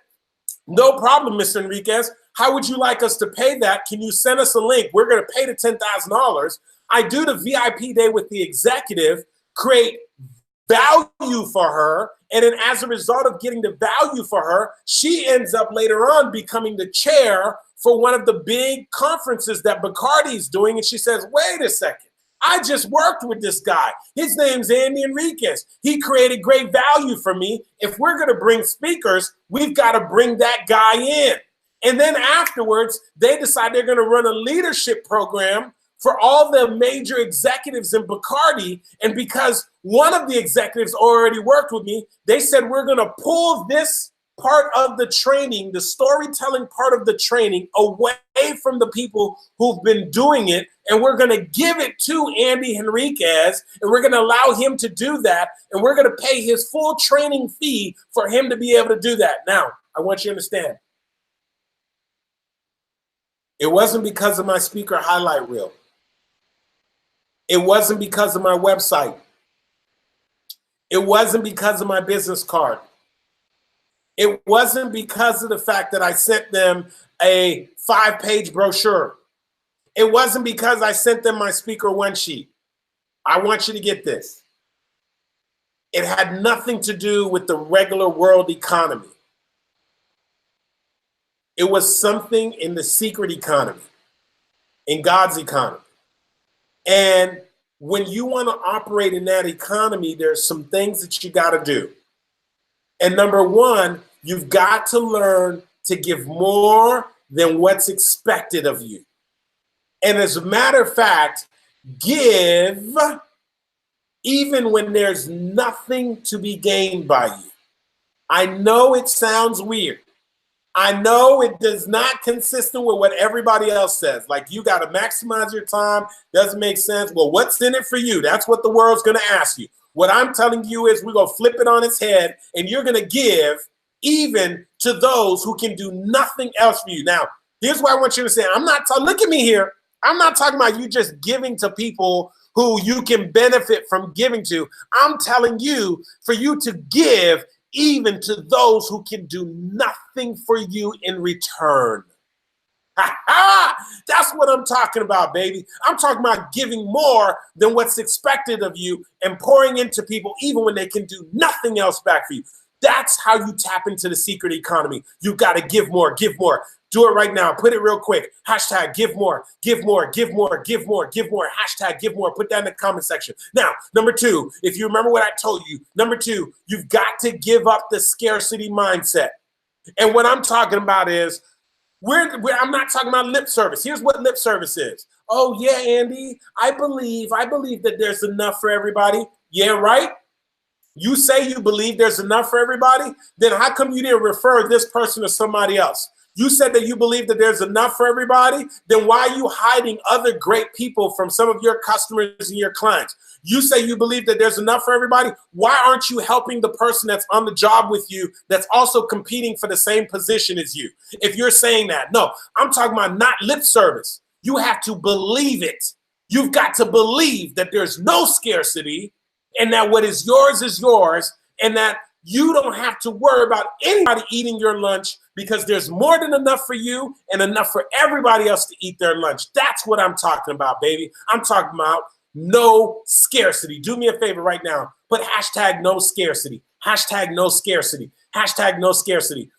no problem, Mr. Henriquez. How would you like us to pay that? Can you send us a link? We're going to pay the $10,000. I do the VIP day with the executive, create value for her, and then as a result of getting the value for her, she ends up later on becoming the chair for one of the big conferences that Bacardi's doing. And she says, wait a second, I just worked with this guy. His name's Andy Henriquez. He created great value for me. If we're going to bring speakers, we've got to bring that guy in. And then afterwards, they decide they're going to run a leadership program for all the major executives in Bacardi. And because one of the executives already worked with me, they said, we're going to pull this part of the training, the storytelling part of the training, away from the people who've been doing it. And we're going to give it to Andy Henriquez, and we're going to allow him to do that. And we're going to pay his full training fee for him to be able to do that. Now, I want you to understand. It wasn't because of my speaker highlight reel. It wasn't because of my website. It wasn't because of my business card. It wasn't because of the fact that I sent them a 5-page brochure. It wasn't because I sent them my speaker one sheet. I want you to get this. It had nothing to do with the regular world economy. It was something in the secret economy, in God's economy. And when you want to operate in that economy, there's some things that you got to do. And number one, you've got to learn to give more than what's expected of you. And as a matter of fact, give even when there's nothing to be gained by you. I know it sounds weird. I know it does not consistent with what everybody else says. Like, you got to maximize your time. Doesn't make sense. Well, what's in it for you? That's what the world's going to ask you. What I'm telling you is we're going to flip it on its head, and you're going to give even to those who can do nothing else for you. Now, here's what I want you to say. Look at me here. I'm not talking about you just giving to people who you can benefit from giving to. I'm telling you for you to give even to those who can do nothing for you in return. That's what I'm talking about, baby. I'm talking about giving more than what's expected of you and pouring into people even when they can do nothing else back for you. That's how you tap into the secret economy. You got to give more, give more. Do it right now. Put it real quick. Hashtag give more, give more, give more, give more, give more. Hashtag give more. Put that in the comment section. Now, number two, if you remember what I told you, number two, you've got to give up the scarcity mindset. And what I'm talking about is, I'm not talking about lip service. Here's what lip service is. Oh, yeah, Andy, I believe that there's enough for everybody. Yeah, right? You say you believe there's enough for everybody, then how come you didn't refer this person to somebody else? You said that you believe that there's enough for everybody, then why are you hiding other great people from some of your customers and your clients? You say you believe that there's enough for everybody. Why aren't you helping the person that's on the job with you that's also competing for the same position as you? If you're saying that, no, I'm talking about not lip service. You have to believe it. You've got to believe that there's no scarcity and that what is yours, and that you don't have to worry about anybody eating your lunch because there's more than enough for you and enough for everybody else to eat their lunch. That's what I'm talking about, baby. I'm talking about no scarcity. Do me a favor right now. Put hashtag no scarcity. Hashtag no scarcity. Hashtag no scarcity.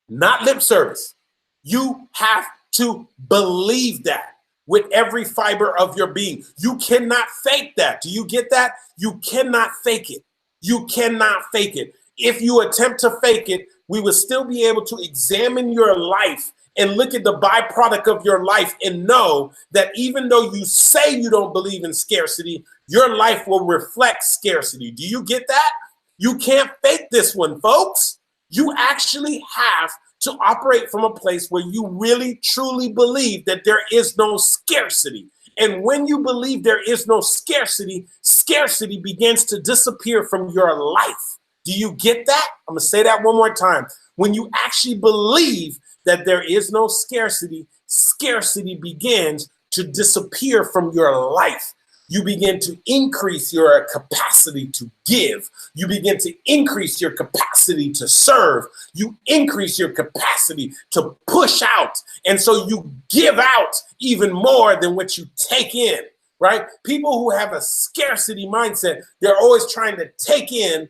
Not lip service. You have to believe that with every fiber of your being. You cannot fake that. Do you get that? You cannot fake it. You cannot fake it. If you attempt to fake it, we will still be able to examine your life and look at the byproduct of your life and know that even though you say you don't believe in scarcity, your life will reflect scarcity. Do you get that? You can't fake this one, folks. You actually have to operate from a place where you really, truly believe that there is no scarcity. And when you believe there is no scarcity, scarcity begins to disappear from your life. Do you get that? I'm going to say that one more time. When you actually believe that there is no scarcity, scarcity begins to disappear from your life. You begin to increase your capacity to give. You begin to increase your capacity to serve. You increase your capacity to push out. And so you give out even more than what you take in, right? People who have a scarcity mindset, they're always trying to take in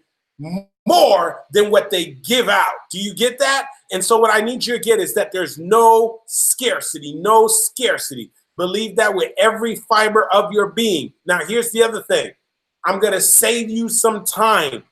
more than what they give out. Do you get that? And so what I need you to get is that there's no scarcity, no scarcity. Believe that with every fiber of your being. Now, here's the other thing. I'm going to save you some time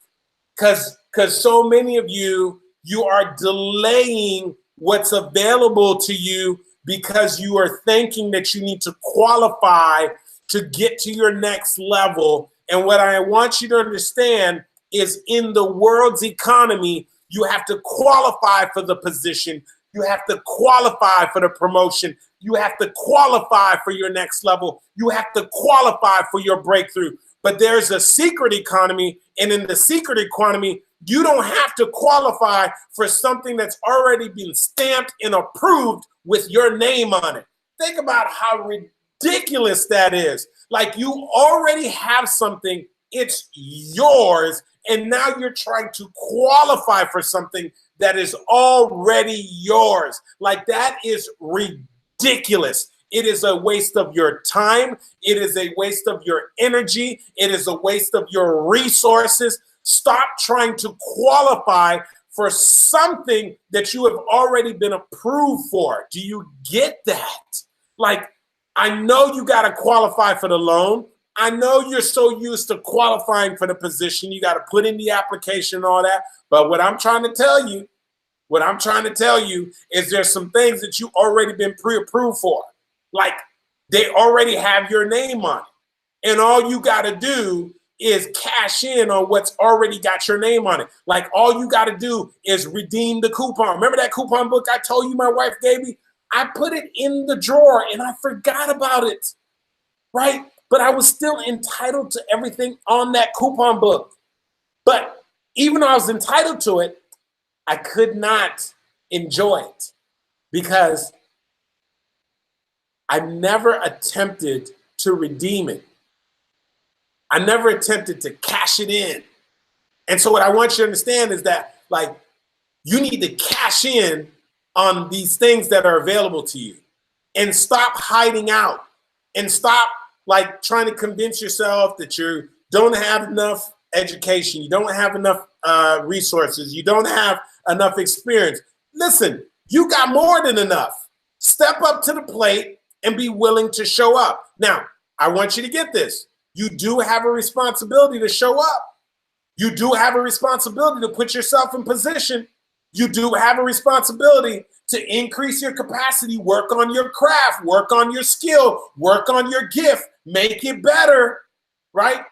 because so many of you are delaying what's available to you because you are thinking that you need to qualify to get to your next level. And what I want you to understand is in the world's economy, you have to qualify for the position. You have to qualify for the promotion. You have to qualify for your next level. You have to qualify for your breakthrough. But there's a secret economy, and in the secret economy, you don't have to qualify for something that's already been stamped and approved with your name on it. Think about how ridiculous that is. Like you already have something, it's yours, and now you're trying to qualify for something that is already yours. Like that is ridiculous. It is a waste of your time. It is a waste of your energy. It is a waste of your resources. Stop trying to qualify for something that you have already been approved for. Do you get that? Like, I know you got to qualify for the loan. I know you're so used to qualifying for the position. You got to put in the application and all that. But what I'm trying to tell you is there's some things that you already been pre-approved for. Like they already have your name on it. And all you got to do is cash in on what's already got your name on it. Like all you got to do is redeem the coupon. Remember that coupon book I told you my wife gave me? I put it in the drawer and I forgot about it, right? But I was still entitled to everything on that coupon book. But even though I was entitled to it, I could not enjoy it because I never attempted to redeem it. I never attempted to cash it in. And so what I want you to understand is that, like, you need to cash in on these things that are available to you and stop hiding out and stop, like, trying to convince yourself that you don't have enough education, you don't have enough resources. You don't have enough experience. Listen, you got more than enough. Step up to the plate and be willing to show up. Now, I want you to get this. You do have a responsibility to show up. You do have a responsibility to put yourself in position. You do have a responsibility to increase your capacity, work on your craft, work on your skill, work on your gift, make it better, right?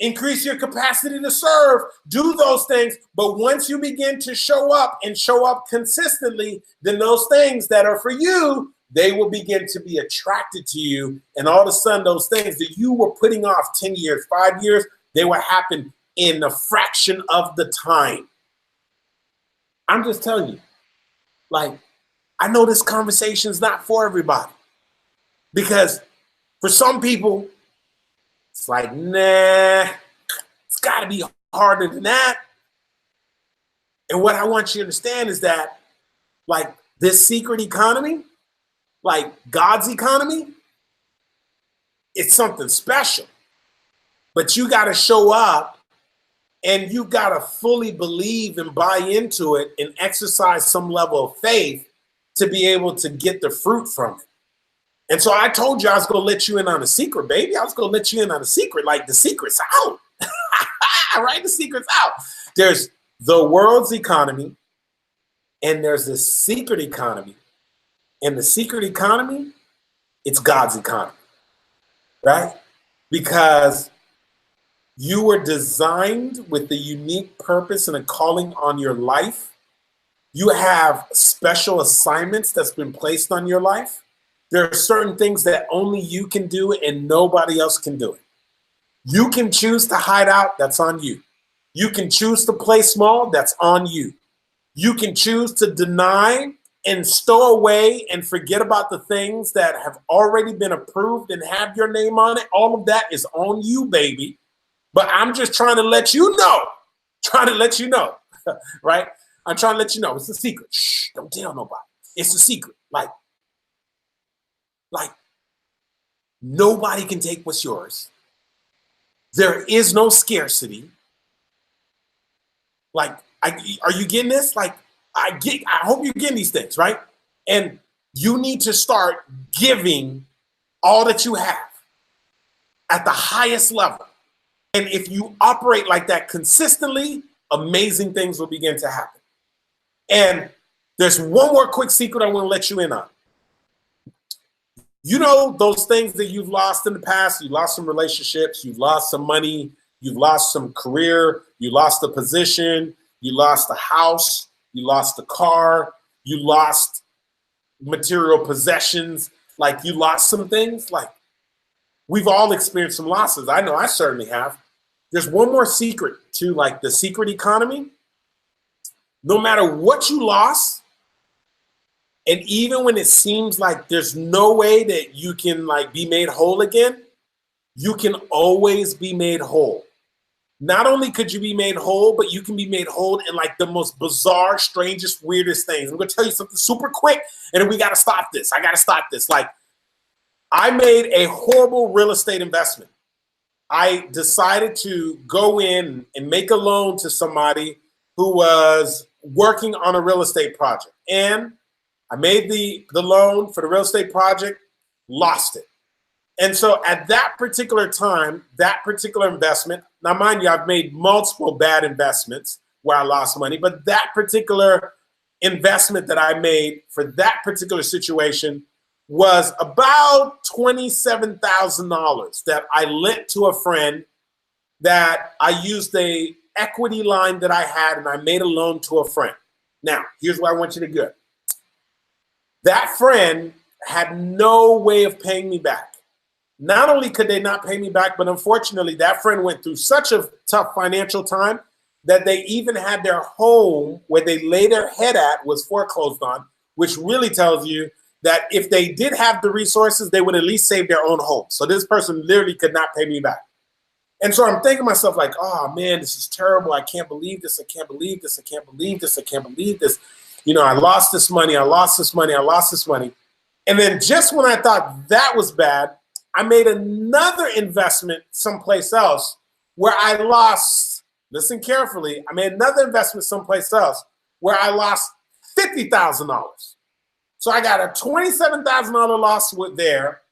Increase your capacity to serve, do those things. But once you begin to show up and show up consistently, then those things that are for you, they will begin to be attracted to you. And all of a sudden, those things that you were putting off 10 years, 5 years, they will happen in a fraction of the time. I'm just telling you, like, I know this conversation is not for everybody, because for some people, it's like, nah, it's got to be harder than that. And what I want you to understand is that, like, this secret economy, like God's economy, it's something special. But you got to show up and you got to fully believe and buy into it and exercise some level of faith to be able to get the fruit from it. And so I told you I was going to let you in on a secret, baby. I was going to let you in on a secret. Like, the secret's out. Right? The secret's out. There's the world's economy, and there's the secret economy. And the secret economy, it's God's economy, right? Because you were designed with a unique purpose and a calling on your life. You have special assignments that's been placed on your life. There are certain things that only you can do and nobody else can do it. You can choose to hide out, that's on you. You can choose to play small, that's on you. You can choose to deny and stow away and forget about the things that have already been approved and have your name on it. All of that is on you, baby. But I'm just trying to let you know, right? I'm trying to let you know. It's a secret. Shh, don't tell nobody. It's a secret. Like nobody can take what's yours. There is no scarcity. Like, are you getting this? Like, I hope you're getting these things, right? And you need to start giving all that you have at the highest level. And if you operate like that consistently, amazing things will begin to happen. And there's one more quick secret I want to let you in on. You know those things that you've lost in the past? You lost some relationships, you've lost some money, you've lost some career, you lost a position, you lost a house, you lost a car, you lost material possessions, like you lost some things. Like, we've all experienced some losses. I know I certainly have. There's one more secret to, like, the secret economy. No matter what you lost, and even when it seems like there's no way that you can, like, be made whole again, you can always be made whole. Not only could you be made whole, but you can be made whole in, like, the most bizarre, strangest, weirdest things. I'm going to tell you something super quick, and then we got to stop this. I got to stop this. Like, I made a horrible real estate investment. I decided to go in and make a loan to somebody who was working on a real estate project. And I made the loan for the real estate project, lost it. And so at that particular time, that particular investment, now mind you, I've made multiple bad investments where I lost money, but that particular investment that I made for that particular situation was about $27,000 that I lent to a friend, that I used a equity line that I had, and I made a loan to a friend. Now, here's what I want you to get. That friend had no way of paying me back. Not only could they not pay me back, but unfortunately, that friend went through such a tough financial time that they even had their home where they lay their head at was foreclosed on, which really tells you that if they did have the resources, they would at least save their own home. So this person literally could not pay me back. And so I'm thinking to myself, like, oh man, this is terrible. I can't believe this. I can't believe this. I can't believe this. I can't believe this. You know, I lost this money. I lost this money. I lost this money. And then just when I thought that was bad, I made another investment someplace else where I lost listen carefully, I made another investment someplace else where I lost $50,000. So I got a $27,000 loss there,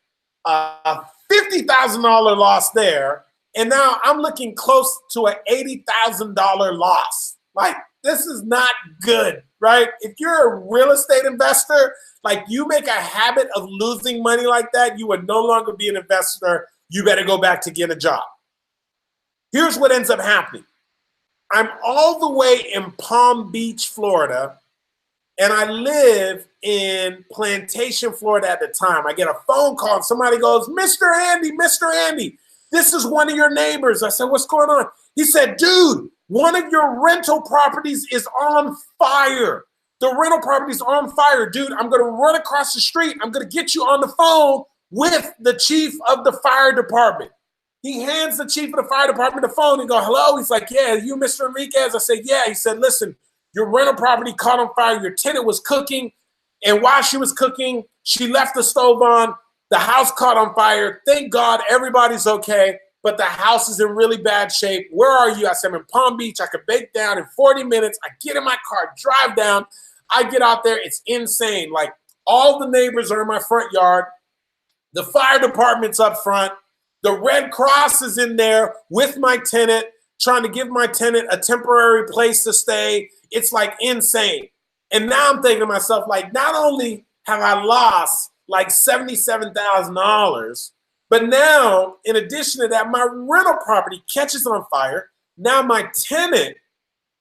a $50,000 loss there, and now I'm looking close to an $80,000 loss. Like, this is not good, right? If you're a real estate investor, like you make a habit of losing money like that, you would no longer be an investor. You better go back to get a job. Here's what ends up happening. I'm all the way in Palm Beach, Florida, and I live in Plantation, Florida at the time. I get a phone call and somebody goes, Mr. Andy, this is one of your neighbors. I said, what's going on? He said, dude, one of your rental properties is on fire. The rental property's on fire, dude. I'm going to run across the street. I'm going to get you on the phone with the chief of the fire department. He hands the chief of the fire department the phone and go, hello? He's like, yeah, you Mr. Henriquez? I said, yeah. He said, listen, your rental property caught on fire. Your tenant was cooking. And while she was cooking, she left the stove on. The house caught on fire. Thank God everybody's okay, but the house is in really bad shape. Where are you? I said, I'm in Palm Beach. I could bake down in 40 minutes. I get in my car, drive down. I get out there. It's insane. Like, all the neighbors are in my front yard. The fire department's up front. The Red Cross is in there with my tenant, trying to give my tenant a temporary place to stay. It's like insane. And now I'm thinking to myself, like, not only have I lost like $77,000, but now, in addition to that, my rental property catches on fire. Now my tenant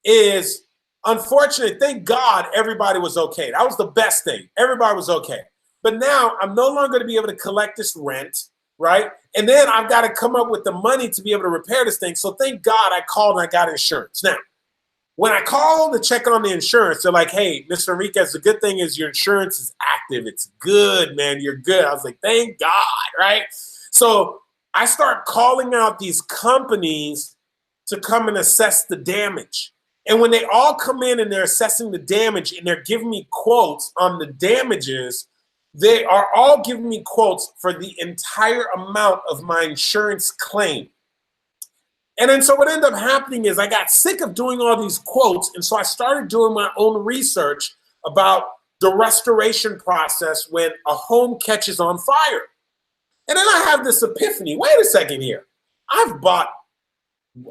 is, unfortunately, thank God everybody was okay. That was the best thing. Everybody was okay. But now I'm no longer going to be able to collect this rent, right? And then I've got to come up with the money to be able to repair this thing. So thank God I called and I got insurance. Now, when I call to check on the insurance, they're like, hey, Mr. Henriquez, the good thing is your insurance is active. It's good, man. You're good. I was like, thank God, right? So I start calling out these companies to come and assess the damage. And when they all come in and they're assessing the damage and they're giving me quotes on the damages, they are all giving me quotes for the entire amount of my insurance claim. And then so what ended up happening is I got sick of doing all these quotes. And so I started doing my own research about the restoration process when a home catches on fire. And then I have this epiphany. Wait a second here. I've bought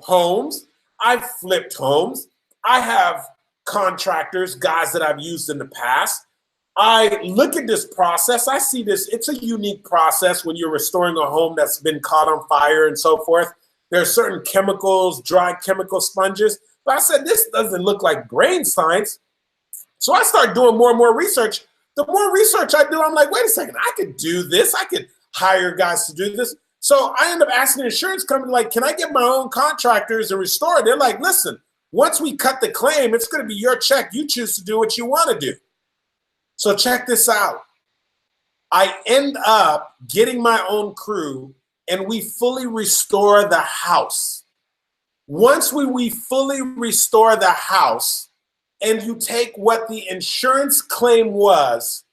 homes. I've flipped homes. I have contractors, guys that I've used in the past. I look at this process. I see this. It's a unique process when you're restoring a home that's been caught on fire and so forth. There are certain chemicals, dry chemical sponges. But I said, this doesn't look like brain science. So I start doing more and more research. The more research I do, I'm like, wait a second, I could do this. I could hire guys to do this. So I end up asking the insurance company, like, can I get my own contractors and restore it? They're like, listen, once we cut the claim, it's going to be your check. You choose to do what you want to do. So check this out. I end up getting my own crew and we fully restore the house. Once we fully restore the house and you take what the insurance claim was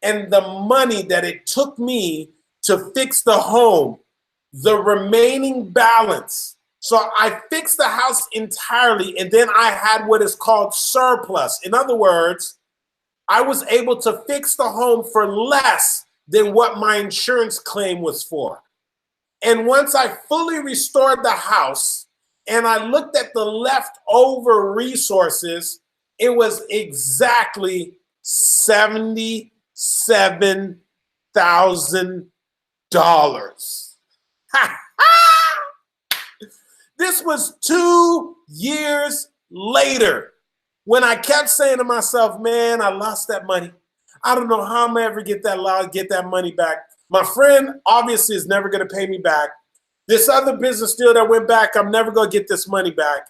and the money that it took me to fix the home, the remaining balance. So I fixed the house entirely and then I had what is called surplus. In other words, I was able to fix the home for less than what my insurance claim was for. And once I fully restored the house and I looked at the leftover resources, it was exactly $77,000. This was 2 years later when I kept saying to myself, man, I lost that money. I don't know how I'm ever get that money back. My friend obviously is never going to pay me back. This other business deal that went back, I'm never going to get this money back.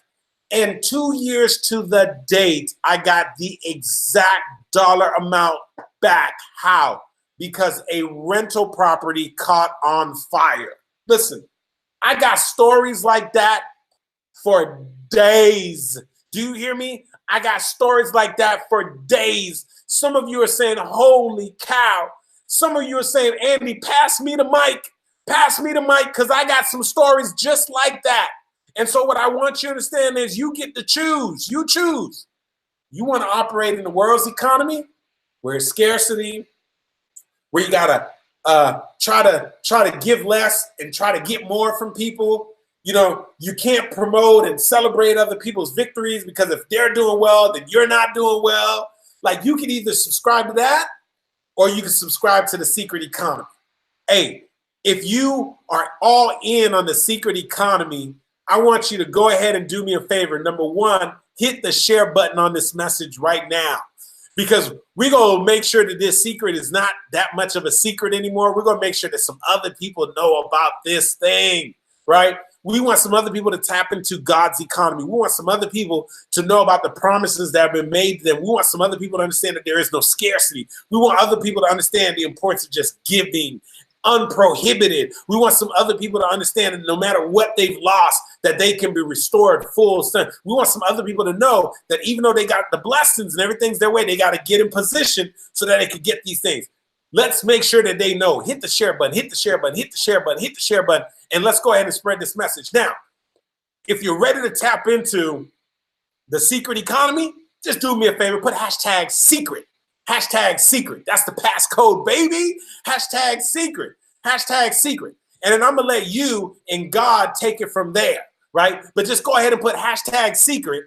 And 2 years to the date, I got the exact dollar amount back. How? Because a rental property caught on fire. Listen, I got stories like that for days. Do you hear me? I got stories like that for days. Some of you are saying, holy cow. Some of you are saying, Andy, pass me the mic. Pass me the mic because I got some stories just like that. And so what I want you to understand is you get to choose. You choose. You want to operate in the world's economy where it's scarcity, where you gotta try to give less and try to get more from people. You know, you can't promote and celebrate other people's victories because if they're doing well, then you're not doing well. Like, you can either subscribe to that or you can subscribe to the secret economy. Hey, if you are all in on the secret economy, I want you to go ahead and do me a favor. Number one, hit the share button on this message right now, because we're going to make sure that this secret is not that much of a secret anymore. We're going to make sure that some other people know about this thing, right? We want some other people to tap into God's economy. We want some other people to know about the promises that have been made to them. We want some other people to understand that there is no scarcity. We want other people to understand the importance of just giving, unprohibited. We want some other people to understand that no matter what they've lost, that they can be restored full. We want some other people to know that even though they got the blessings and everything's their way, they got to get in position so that they can get these things. Let's make sure that they know. Hit the share button, hit the share button, hit the share button, hit the share button, and let's go ahead and spread this message. Now, if you're ready to tap into the secret economy, just do me a favor, put hashtag secret. Hashtag secret. That's the passcode, baby. Hashtag secret. Hashtag secret. And then I'm going to let you and God take it from there, right? But just go ahead and put hashtag secret.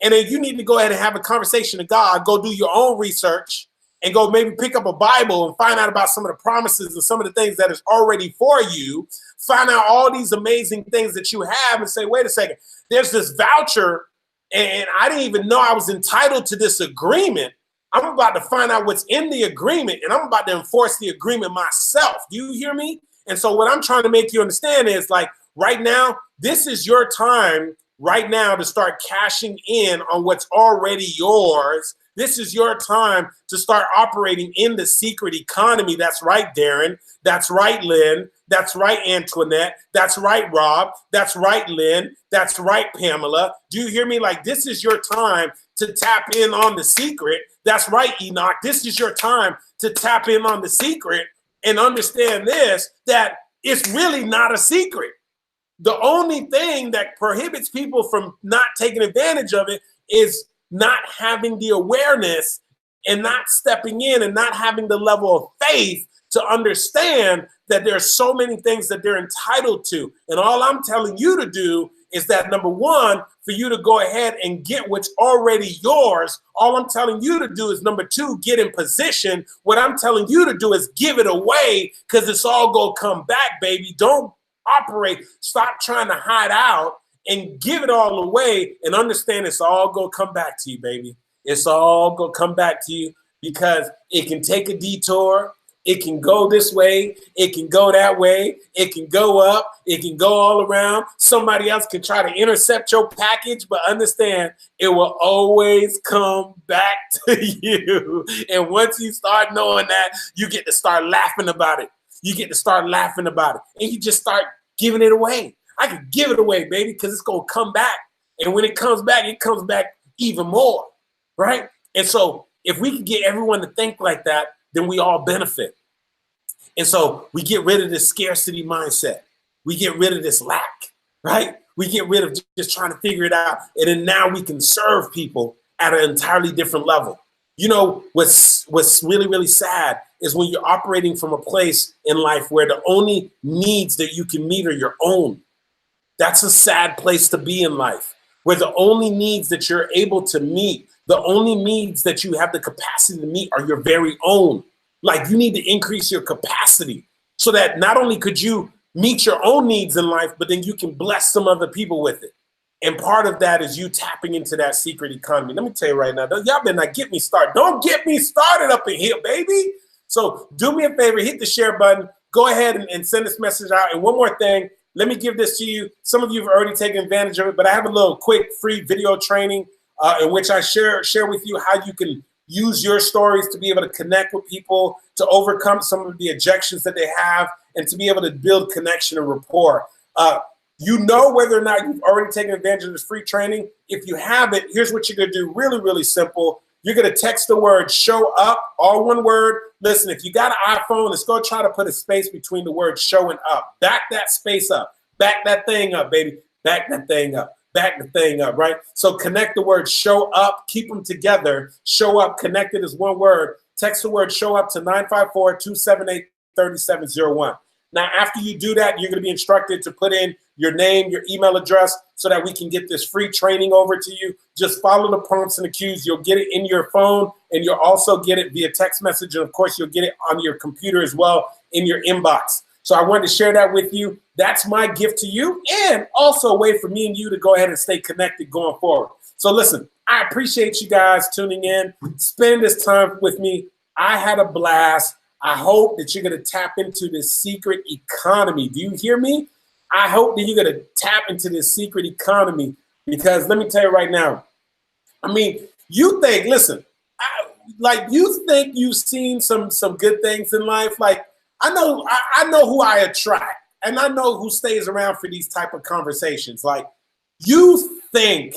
And then you need to go ahead and have a conversation with God. Go do your own research and go maybe pick up a Bible and find out about some of the promises and some of the things that is already for you. Find out all these amazing things that you have and say, wait a second, there's this voucher and I didn't even know I was entitled to this agreement. I'm about to find out what's in the agreement and I'm about to enforce the agreement myself. Do you hear me? And so what I'm trying to make you understand is, like, right now, this is your time right now to start cashing in on what's already yours. This is your time to start operating in the secret economy. That's right, Darren. That's right, Lynn. That's right, Antoinette. That's right, Rob. That's right, Lynn. That's right, Pamela. Do you hear me? Like, this is your time to tap in on the secret. That's right, Enoch. This is your time to tap in on the secret and understand this, that it's really not a secret. The only thing that prohibits people from not taking advantage of it is not having the awareness and not stepping in and not having the level of faith to understand that there are so many things that they're entitled to. And all I'm telling you to do is that, number one, for you to go ahead and get what's already yours. All I'm telling you to do is, number two, get in position. What I'm telling you to do is give it away, because it's all going to come back, baby. Don't operate. Stop trying to hide out and give it all away and understand it's all going to come back to you, baby. It's all going to come back to you, because it can take a detour. It can go this way. It can go that way. It can go up. It can go all around. Somebody else can try to intercept your package, but understand it will always come back to you. And once you start knowing that, you get to start laughing about it. You get to start laughing about it. And you just start giving it away. I can give it away, baby, because it's going to come back. And when it comes back even more, right? And so if we can get everyone to think like that, then we all benefit. And so we get rid of this scarcity mindset. We get rid of this lack, right? We get rid of just trying to figure it out. And then now we can serve people at an entirely different level. You know, what's really, really sad is when you're operating from a place in life where the only needs that you can meet are your own. That's a sad place to be in life, where the only needs that you're able to meet, the only needs that you have the capacity to meet are your very own. Like, you need to increase your capacity so that not only could you meet your own needs in life, but then you can bless some other people with it. And part of that is you tapping into that secret economy. Let me tell you right now, y'all better not get me started. Don't get me started up in here, baby. So do me a favor, hit the share button. Go ahead and send this message out. And one more thing, let me give this to you. Some of you have already taken advantage of it, but I have a little quick free video training in which I share with you how you can use your stories to be able to connect with people, to overcome some of the objections that they have, and to be able to build connection and rapport. You know whether or not you've already taken advantage of this free training. If you haven't, here's what you're going to do. Really, really simple. You're going to text the word show up, all one word. Listen, if you got an iPhone, let's go try to put a space between the word show and up. Back that space up. Back that thing up, baby. Back that thing up. Back the thing up, right? So connect the word show up, keep them together. Show up, connected is one word. Text the word show up to 954-278-3701. Now, after you do that, you're going to be instructed to put in your name, your email address, so that we can get this free training over to you. Just follow the prompts and the cues. You'll get it in your phone, and you'll also get it via text message. And, of course, you'll get it on your computer as well in your inbox. So I wanted to share that with you. That's my gift to you, and also a way for me and you to go ahead and stay connected going forward. So listen, I appreciate you guys tuning in. Spend this time with me. I had a blast. I hope that you're going to tap into this secret economy. Do you hear me? I hope that you're going to tap into this secret economy, because let me tell you right now, I mean, you think, listen, you think you've seen some good things in life. Like, I know who I attract, and I know who stays around for these type of conversations. Like, you think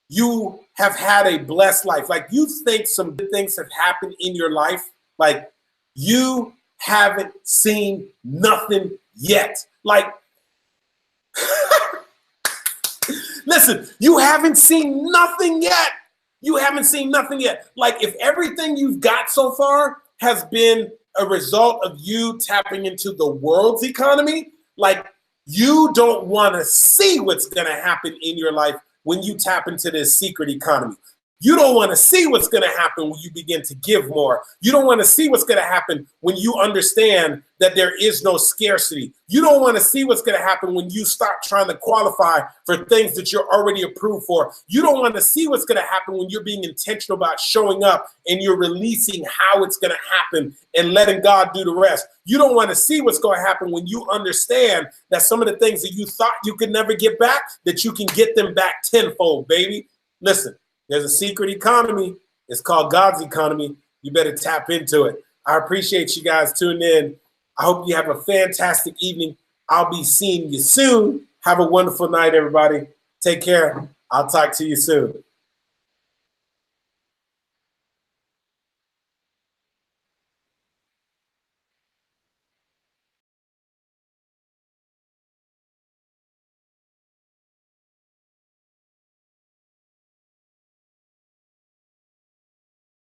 you have had a blessed life. Like, you think some good things have happened in your life. Like, you haven't seen nothing yet. Like, listen, you haven't seen nothing yet. You haven't seen nothing yet. Like, if everything you've got so far has been a result of you tapping into the world's economy, like, you don't want to see what's going to happen in your life when you tap into this secret economy. You don't want to see what's going to happen when you begin to give more. You don't want to see what's going to happen when you understand that there is no scarcity. You don't want to see what's going to happen when you start trying to qualify for things that you're already approved for. You don't want to see what's going to happen when you're being intentional about showing up and you're releasing how it's going to happen and letting God do the rest. You don't want to see what's going to happen when you understand that some of the things that you thought you could never get back, that you can get them back tenfold, baby. Listen. There's a secret economy. It's called God's economy. You better tap into it. I appreciate you guys tuning in. I hope you have a fantastic evening. I'll be seeing you soon. Have a wonderful night, everybody. Take care. I'll talk to you soon.